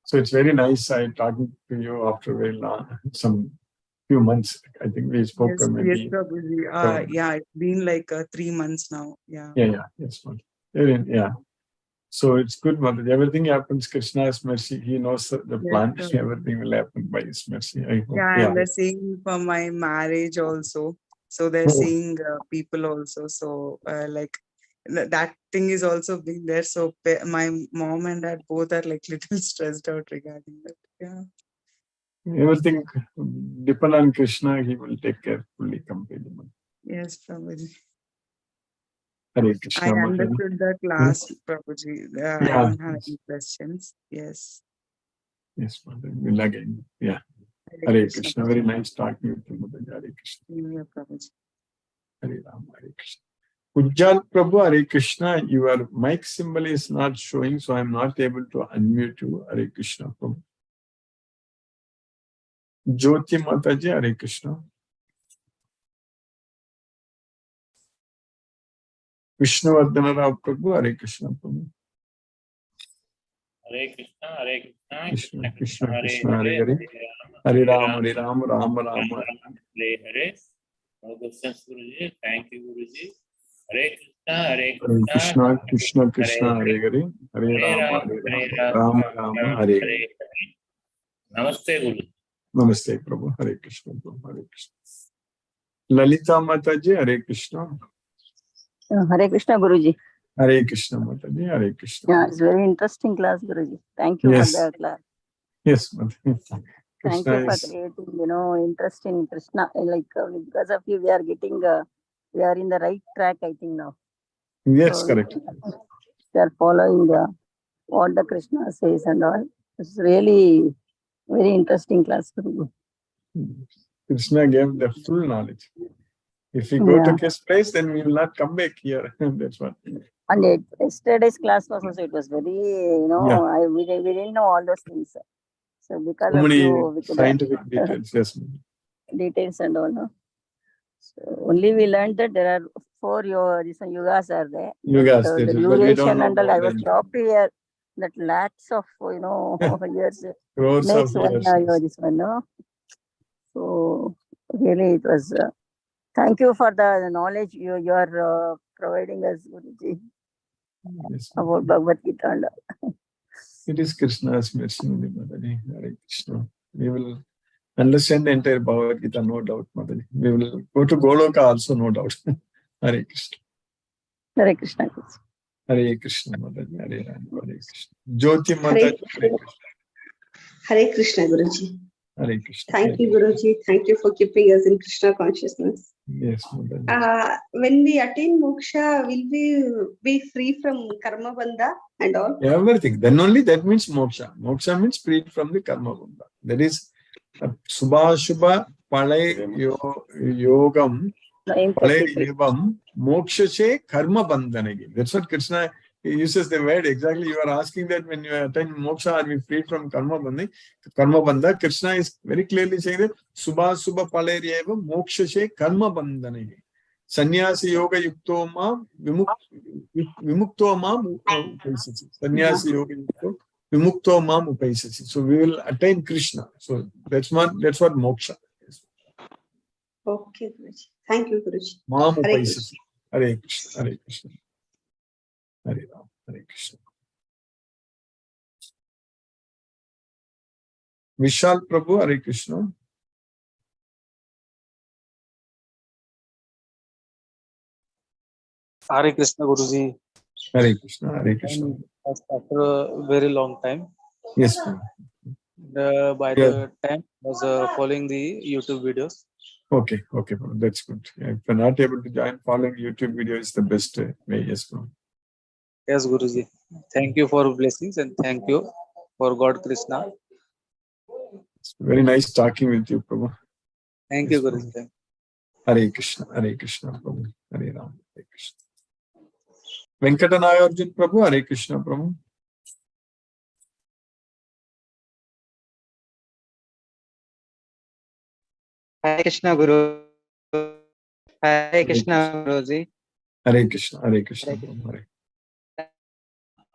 So it's very nice. I'm talking to you after very long, some few months. I think we spoke maybe. Yes, Prabhuji. Yeah, it's been like 3 months now. Yeah. Yes, yeah. So it's good, Mataji. Everything happens Krishna's mercy. He knows the plan. Everything will happen by His mercy. I hope. And they're saying for my marriage also. So they're seeing people also. So like that thing is also being there. So my mom and dad both are like little stressed out regarding that. Yeah. Everything depend on Krishna. He will take care fully, completely. Yes, Prabhuji. Hare Krishna. I understood the class, Prabhuji. I don't have any questions. Yes. Yes, Mataji. We'll again. Yeah. Hare Krishna. Very nice talking with you, Mataji. Hare Krishna. Prabhuji. Hare Ram, Hare Krishna. Ujjal Prabhu, Hare Krishna. Your mic symbol is not showing, so I'm not able to unmute you. Hare Krishna, Prabhu. Jyoti Mataji, Hare Krishna. Vishnuvardhana Rao Prabhu, Hare Krishna Prabhu. Hare Krishna, Krishna, Krishna Krishna, Hare Krishna, Hare Hare, Hare. Hare Hare Rama, Ram, Hare Ram, Ram Ram, Rama Hare. Rama, Hare Hare. No questions, Guruji. Thank you, Guruji. Hare Hare Krishna, Krishna, Krishna, Hare Krishna, Hare Hare. Hare Hare Ram, Rama, Hare Hare Ram, Rama, Ram Ram, Hare Hare. Hare. Namaste, Guruji. Namaste Prabhu, Hare Krishna Prabhu, Hare Krishna. Lalita Mataji, Hare Krishna. Hare Krishna Guruji. Hare Krishna Mataji, Hare Krishna. Yeah, it's very interesting class, Guruji. Thank you Yes. for the class. Yes, Mataji. Thank Krishna you for is, creating, interest in Krishna. Because of you, we are getting, we are in the right track, I think now. yes, So, correct. we are following what the Krishna says and all. It's really very interesting class, Guruji. Krishna gave the full knowledge. If we go Yeah. to his place, then we will not come back here. That's what. And yesterday's class was also, it was very, Yeah. we didn't know all those things. So because So of many you, we could scientific details. Yes. details and all, no? So only we learned that there are 4 yugas are there. Yugas, But, yes, the but we don't duration know and all, I was more than shocked to hear that lakhs of, years crores makes of one years. year, this one, no? So really it was, thank you for the knowledge you are providing us, Guruji, Yes. about Bhagavad Gita and all. It is Krishna's mercy, Mataji. Hare Krishna. We will understand the entire Bhagavad Gita, no doubt, Mataji. We will go to Goloka also, no doubt. Hare Krishna. Hare Krishna. Guruji. Hare Krishna, Mataji. Hare Ram, Hare Krishna. Jyoti Mataji. Hare Krishna. Hare Krishna, Guruji. Hare Krishna. Thank you, Guruji. Thank you for keeping us in Krishna consciousness. Yes, Mataji. When we attain moksha, will we be free from karma bandha and all? Everything. Then only that means moksha. Moksha means freed from the karma bandha. That is Subha Shubha Palay Yogam Palay Evam Moksha Karma Bandhanagi. That's what Krishna uses the word exactly. You are asking that when you attain moksha, are we freed from karma bandha? Krishna is very clearly saying that Subha Shubha Palay Evam Moksha Karma Bandhanagi. Sannyasi yoga yukto mam vimukto mam upaisasi. Sannyasi yoga yukto vimukto mam upaisasi. So we will attain Krishna. So that's what moksha is. Okay, Guruji. Thank you, Guruji. Mam Hare upaisasi. Hare Krishna. Hare Krishna. Hare Ram. Hare Krishna. Vishal Prabhu. Hare Krishna. Hare Krishna Guruji. Hare Krishna. Hare Krishna. After a very long time, Yes, ma'am. by the time I was following the YouTube videos. Okay, ma'am. That's good. If you're not able to join, following YouTube video is the best way. Yes, ma'am. Yes, Guruji. Thank you for blessings and thank you for God Krishna. It's very nice talking with you, Prabhu. Thank Yes, you, Guruji. Hare Krishna, Prabhu. Hare Ram, Hare Krishna. Venkatanagarjun Prabhu, Hare Krishna, Prabhu. Hare Krishna Guru. Hare Krishna Guruji. Hare Krishna, Prabhu. Hare.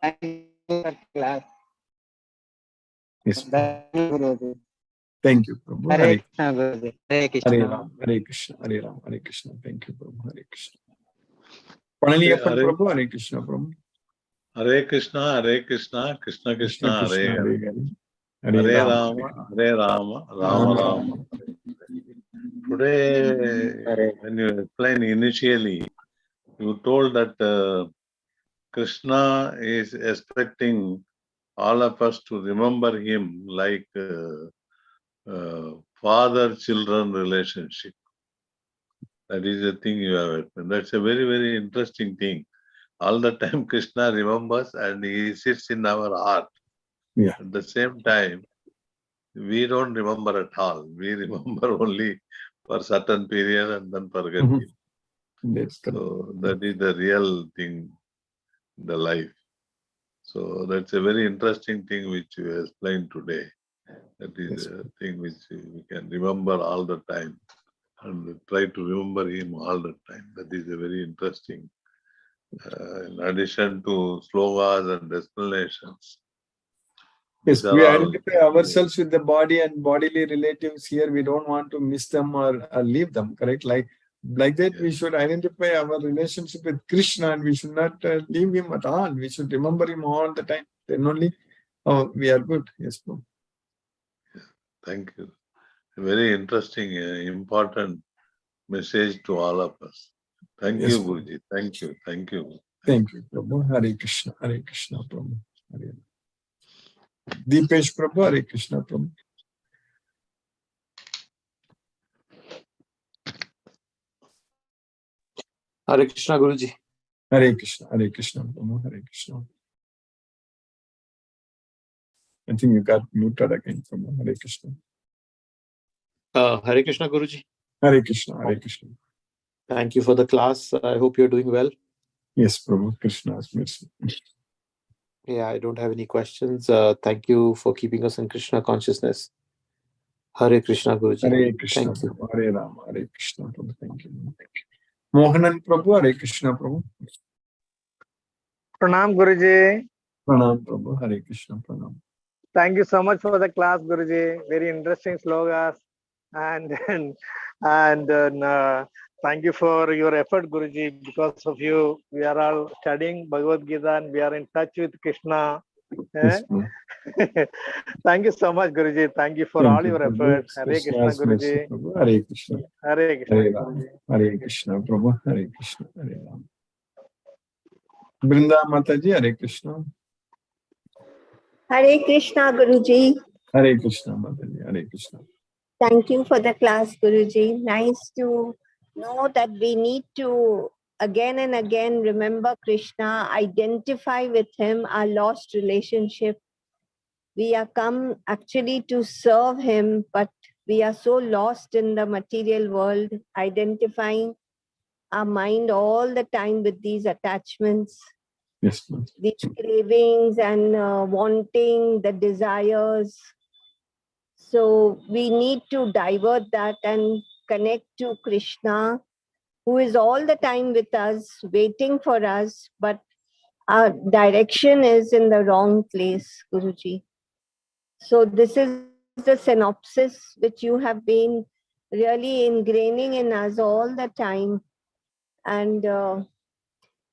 Thank you for class. Yes, Prabhu. Guruji. Thank you, Prabhu. Hare Krishna Guruji. Hare Hare Krishna. Ram, Hare Krishna, Hare Ram, Hare Krishna. Thank you, Prabhu. Hare Krishna. Pananiyappan Prabhu, Hare Krishna, Prabhu. Hare Krishna, Hare Krishna, Krishna Krishna, Hare Hare. Hare Rama, Hare Rama, Rama Rama. Today, when you explained initially, you told that Krishna is expecting all of us to remember him like father-children relationship. That is the thing you have explained. That's a very, very interesting thing. All the time Krishna remembers and he sits in our heart. Yeah. At the same time, we don't remember at all. We remember only for certain period and then forget him. So that is the real thing in the life. So that's a very interesting thing which you explained today. That is a thing which we can remember all the time and try to remember him all the time. That is a very interesting in addition to slogas and explanations. Yes, These are we all- identify ourselves with the body and bodily relatives here. We don't want to miss them or leave them, correct? Like that, we should identify our relationship with Krishna and we should not leave him at all. We should remember him all the time. Then only we are good. Yes, bro. Thank you. Very interesting, important message to all of us. Thank Yes, you, bro. Guruji. Thank you. Thank you. Thank you, Prabhu. Hare Krishna, Prabhu. Hare. Deepesh Prabhu, Hare Krishna, Prabhu. Hare Krishna, Guruji. Hare Krishna, Prabhu. Hare Krishna. I think you got muted again, Prabhu. Hare Krishna. Hare Krishna, Guruji. Hare Krishna, Hare Krishna. Thank you for the class. I hope you're doing well. Yes, Prabhu. Krishna's mercy. Yeah, I don't have any questions. Thank you for keeping us in Krishna consciousness. Hare Krishna, Guruji. Hare Krishna, Thank you. Prabhu. Hare Rama, Hare Krishna, Prabhu. Thank you. Mohanan Prabhu, Hare Krishna, Prabhu. Pranam Guruji. Pranam Prabhu, Hare Krishna, Pranam. Thank you so much for the class, Guruji. Very interesting slogas, and thank you for your effort, Guruji. Because of you, we are all studying Bhagavad Gita and we are in touch with Krishna. Yes, Prabhu. Thank you so much, Guruji. Thank you for Thank all you, your Prabhu. efforts. Hare Krishna, Krishna's mercy, Guruji. Prabhu. Hare Krishna. Hare Krishna, Hare Rama. Guruji. Hare Krishna, Prabhu. Hare Krishna, Hare Rama. Brinda Mataji, Hare Krishna. Hare Krishna, Guruji. Hare Krishna, Mataji. Hare Krishna. Thank you for the class, Guruji. Nice to know that we need to again and again remember Krishna, identify with him, our lost relationship. We are come actually to serve him, but we are so lost in the material world, identifying our mind all the time with these attachments, Yes, Prabhu. these cravings and wanting, the desires. So we need to divert that and connect to Krishna, who is all the time with us, waiting for us, but our direction is in the wrong place, Guruji. So this is the synopsis which you have been really ingraining in us all the time. And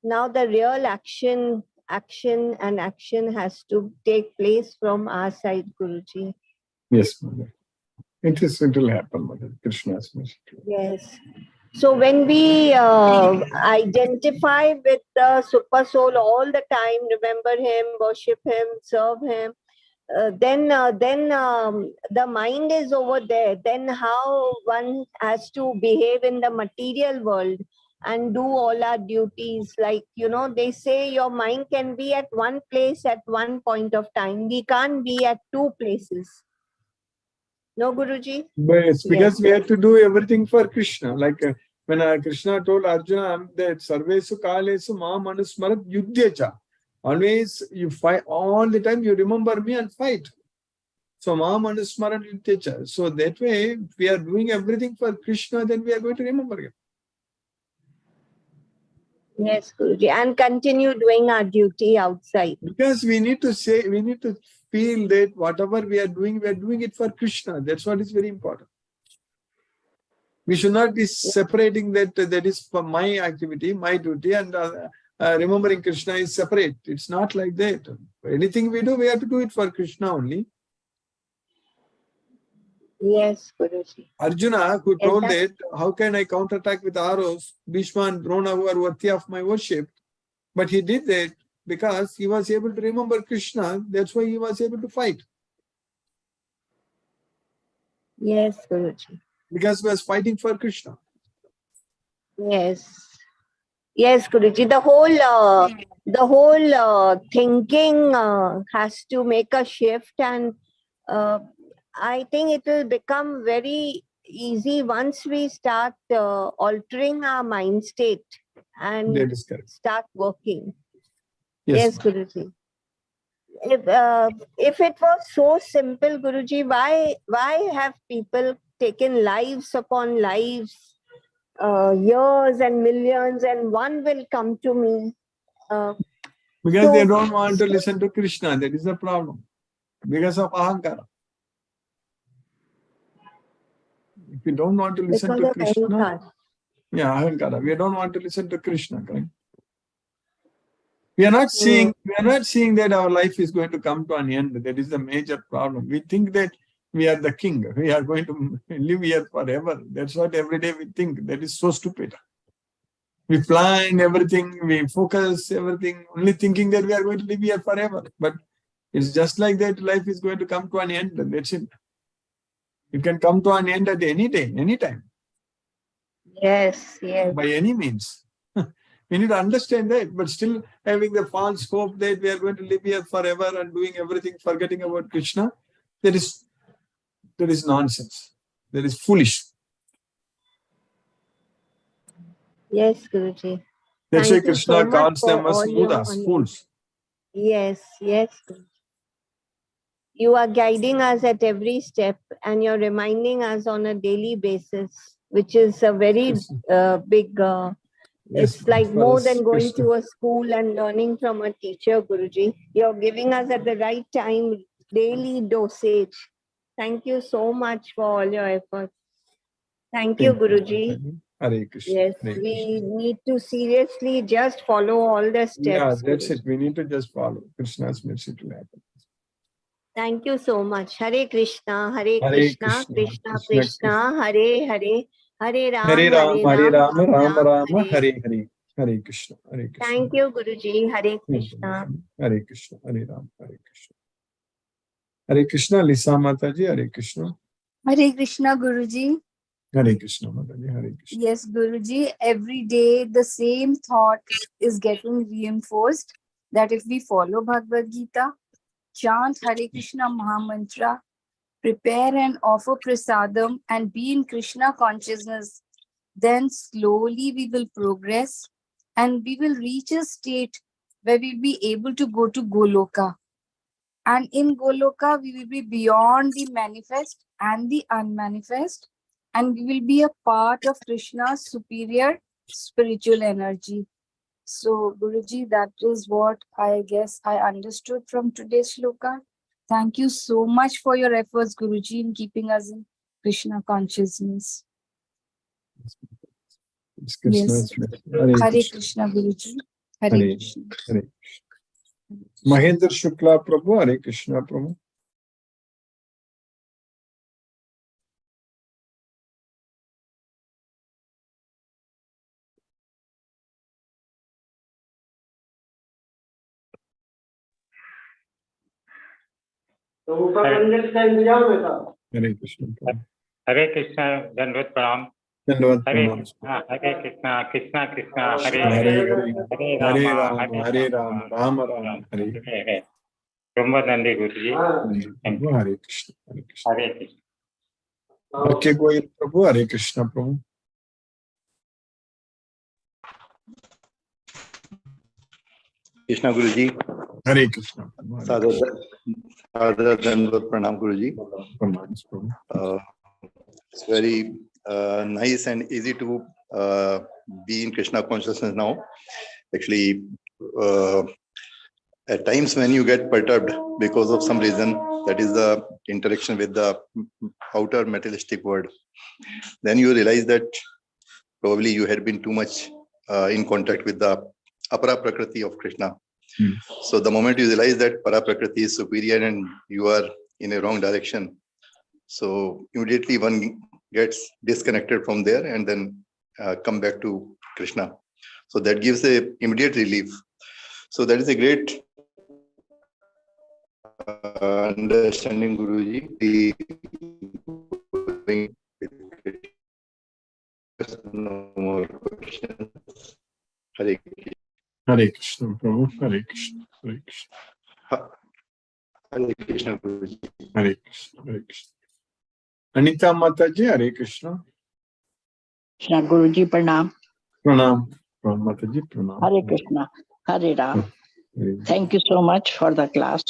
now the real action has to take place from our side, Guruji. Yes, Mother. It will happen, Mother. Krishna's mercy. Yes. So when we identify with the super soul all the time, remember him, worship him, serve him, then the mind is over there. Then how one has to behave in the material world and do all our duties. Like, they say your mind can be at one place at one point of time. We can't be at two places. No, Guruji? But it's because Yes. we have to do everything for Krishna. Like when Krishna told Arjuna that Sarvesu Kalesu Ma Manusmarat Yudhyacha. Always you fight, all the time you remember me and fight. So Ma Manusmarat Yudhyacha. So that way, if we are doing everything for Krishna, then we are going to remember him. Yes, Guruji. And continue doing our duty outside. Because we need to feel that whatever we are doing it for Krishna. That's what is very important. We should not be separating that is for my activity, my duty, and remembering Krishna is separate. It's not like that. Anything we do, we have to do it for Krishna only. Yes, Guruji. Arjuna, who told that, how can I counterattack with arrows? Bhishma and Drona, who are worthy of my worship. But he did that because he was able to remember Krishna. That's why he was able to fight. Yes, Guruji. Because he was fighting for Krishna. Yes. Yes, Guruji. The whole thinking has to make a shift, and I think it will become very easy once we start altering our mind state and That is correct. start working. Yes, Guruji. If it was so simple, Guruji, why have people taken lives upon lives, years and millions, and one will come to me Because they So- don't want to listen to Krishna. That is the problem. Because of ahankara. If you don't want to listen because to of Krishna, ahankara. yeah, ahankara. We don't want to listen to Krishna, correct? We are not seeing that our life is going to come to an end. That is the major problem. We think that we are the king. We are going to live here forever. That's what every day we think. That is so stupid. We plan everything, we focus everything, only thinking that we are going to live here forever. But it's just like that, life is going to come to an end. That's it. It can come to an end at any day, any time, Yes, yes. by any means. We need to understand that, but still having the false hope that we are going to live here forever and doing everything, forgetting about Krishna, that is nonsense. That is foolish. Yes, Guruji. That's Thank why you so Krishna much calls for them as all your mudas, fools. Yes, yes. You are guiding us at every step and you're reminding us on a daily basis, which is a very big, Yes, it's like for more us, than going Krishna. to a school and learning from a teacher, Guruji. You're giving us at the right time daily dosage. Thank you so much for all your efforts. Thank you, Guruji. Hare Krishna. Yes, Hare Krishna. we need to seriously just follow all the steps. Yeah, that's Guruji. it. We need to just follow Krishna's message to happen. Thank you so much. Hare Krishna, Hare Hare Krishna, Krishna, Krishna Krishna Krishna, Hare Hare, Hare Ram, Hare Ram, Hare Ram, Ram Ram, Rama, Hare. Hare Hare. Hare Krishna, Hare Krishna. Thank you, Guruji. Hare Krishna. Hare Krishna, Hare Ram, Hare Krishna. Hare Krishna, Lisa Mataji, Hare Krishna. Hare Krishna, Guruji. Hare Krishna, Mataji, Hare Krishna. Yes, Guruji, every day the same thought is getting reinforced that if we follow Bhagavad Gita, chant Hare Krishna Mahamantra, prepare and offer prasadam and be in Krishna consciousness, then slowly we will progress and we will reach a state where we'll be able to go to Goloka. And in Goloka, we will be beyond the manifest and the unmanifest, and we will be a part of Krishna's superior spiritual energy. So, Guruji, that is what I guess I understood from today's shloka. Thank you so much for your efforts, Guruji, in keeping us in Krishna consciousness. It's Krishna's Yes. message. Hare Krishna, Guruji. Hare Hare Krishna. Hare Krishna. Mahendra Shukla Prabhu, Hare Krishna Prabhu. Hare Krishna Prabhu. Hare Krishna, Dandavat Pranam. Dandavat Hare Pranam. Krishna, Hare Krishna, Krishna Krishna, Hare Hare Hare, Hare, Hare Hare Rama, Rama, Hare Rama, Rama Rama, Hare Hare. Rumba Nandi Guruji. Thank you. Hare Krishna, Hare Krishna. Hare Krishna. Okay, Goyal Prabhu, Hare Krishna Prabhu. Krishna Guruji. Hare Krishna. Sadhar Dandavat Pranam Guruji. Pranams Prabhu. It's very nice and easy to be in Krishna consciousness now. Actually, at times when you get perturbed because of some reason, that is the interaction with the outer materialistic world, then you realize that probably you had been too much in contact with the apara prakriti of Krishna. So the moment you realize that para prakriti is superior and you are in a wrong direction, so immediately one gets disconnected from there and then come back to Krishna. So that gives a immediate relief. So that is a great understanding, Guruji. No more questions. Hare Krishna. Hare Krishna Prabhu. Hare Krishna. Hare Krishna. Hare Krishna, Guruji. Hare Krishna. Hare Krishna. Anita Mataji, Hare Krishna. Krishna Guruji Pranam. Pranam. Pranam Mataji, Pranam. Hare Krishna. Hare Ram. Thank you so much for the class.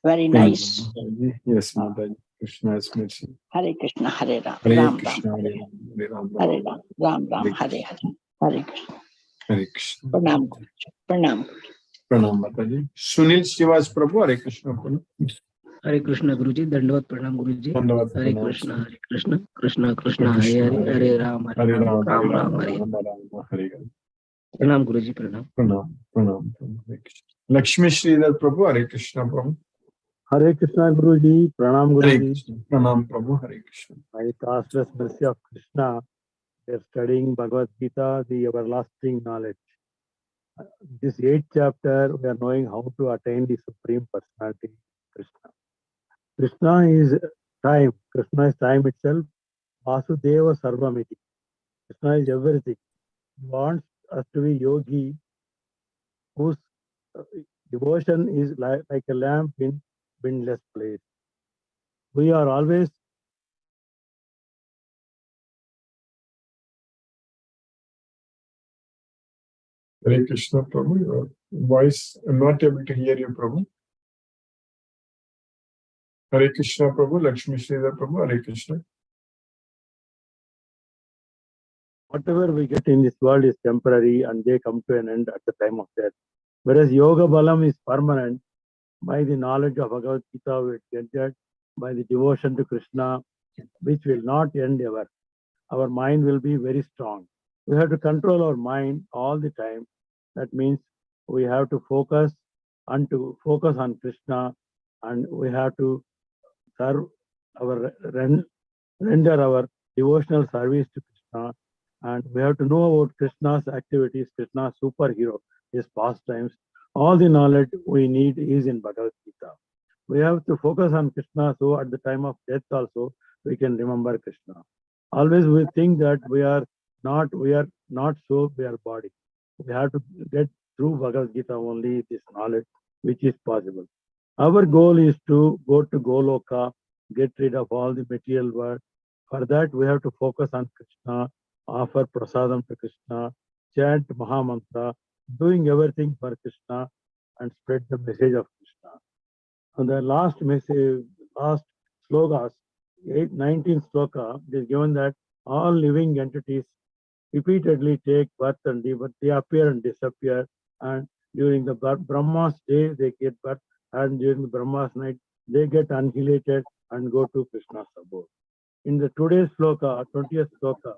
Very nice. Mataji. Yes, Mataji. Krishna's mercy. Hare Krishna. Hare Ram. Hare Ram Ram. Krishna. Hare Ram. Hare Ram. Ram Ram. Hare Hare. Hare Krishna. Hare Krishna. Pranam. Pranam. Pranam Mataji. Sunil Shivas Prabhu, Hare Krishna Prabhu. Hare Krishna Guruji, Dandavat Pranam Guruji. Dandavat Hare Pranam. Krishna, Hare Krishna, Krishna Krishna, Hare Hare, Hare Ram, Hare Ram, Ram Ram, Hare Hare. Pranam Guruji, Pranam. Pranam, Pranam, Hare Krishna. Lakshmi Sridhar Prabhu, Hare Krishna Prabhu. Hare Krishna Guruji, Pranam Hare Guruji. Krishna. Pranam Prabhu, Hare Krishna. By the classless mercy of Krishna, we are studying Bhagavad Gita, the everlasting knowledge. This 8th chapter, we are knowing how to attain the Supreme Personality, Krishna. Krishna is time. Krishna is time itself. Vasudeva Sarvamiti. Krishna is everything. He wants us to be yogi whose devotion is like a lamp in windless place. We are always Hare Krishna Prabhu. Your voice, I'm not able to hear you, Prabhu. Hare Krishna Prabhu, Lakshmi Sridhar Prabhu, Hare Krishna. whatever we get in this world is temporary and they come to an end at the time of death. Whereas Yoga Balam is permanent. By the knowledge of Bhagavad Gita, we get that. By the devotion to Krishna, which will not end ever. Our mind will be very strong. We have to control our mind all the time. That means we have to focus on Krishna, and we have to serve render our devotional service to Krishna, and we have to know about Krishna's activities, Krishna's superhero, his pastimes. All the knowledge we need is in Bhagavad Gita. We have to focus on Krishna, so at the time of death also we can remember Krishna. Always we think that we are not soul, we are body. We have to get through Bhagavad Gita only this knowledge, which is possible. Our goal is to go to Goloka, get rid of all the material world. For that, we have to focus on Krishna, offer prasadam to Krishna, chant Mahamantra, doing everything for Krishna, and spread the message of Krishna. And the last message, last slokas, 19th sloka, it is given that all living entities repeatedly take birth and rebirth. They appear and disappear, and during the Brahma's day they get birth, and during the Brahma's night they get annihilated and go to Krishna's abode. In the today's sloka, 20th sloka,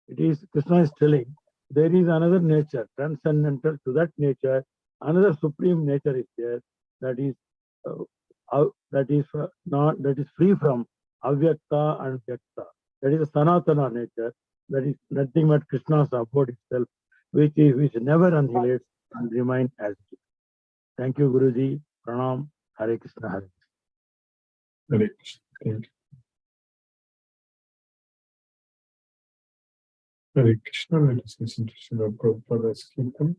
it is Krishna is telling there is another nature transcendental to that nature. Another supreme nature is there that is free from avyakta and vyakta. That is a sanatana nature. That is nothing but Krishna's abode itself, which never annihilates and remains as it is. Thank you, Guruji. Pranam. Hare Krishna. Hare Krishna. Hare Krishna. Thank you. Hare Krishna. Let us listen to Srila Prabhupada's Kirtan.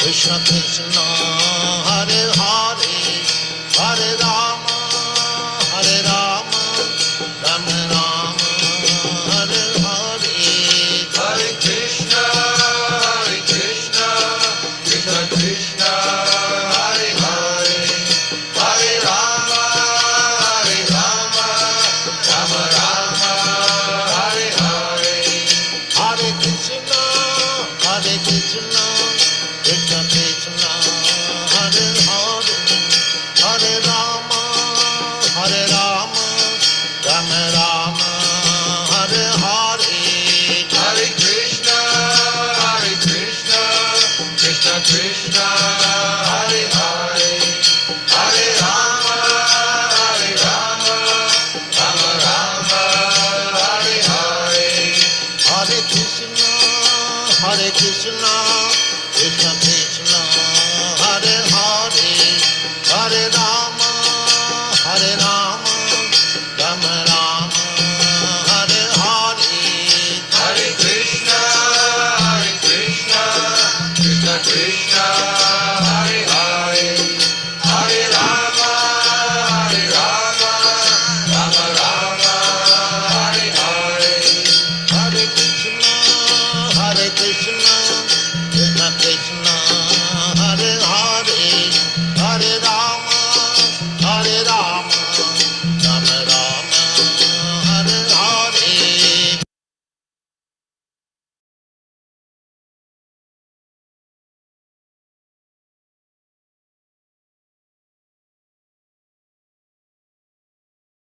Krishna Krishna, Hare Hare, Hare Rama, Hare Rama, Rama Rama, Hare Hare, Hare Krishna, Krishna Krishna, Hare Hare, Hare Rama, Rama Rama, Hare Hare, Hare Krishna, Krishna Krishna, Hare Hare, Hare Rama, Rama Rama, Hare Hare, Hare Krishna, Krishna Krishna, Hare Hare, Hare Rama, Rama Rama, Hare Hare, Hare Krishna, Krishna Krishna.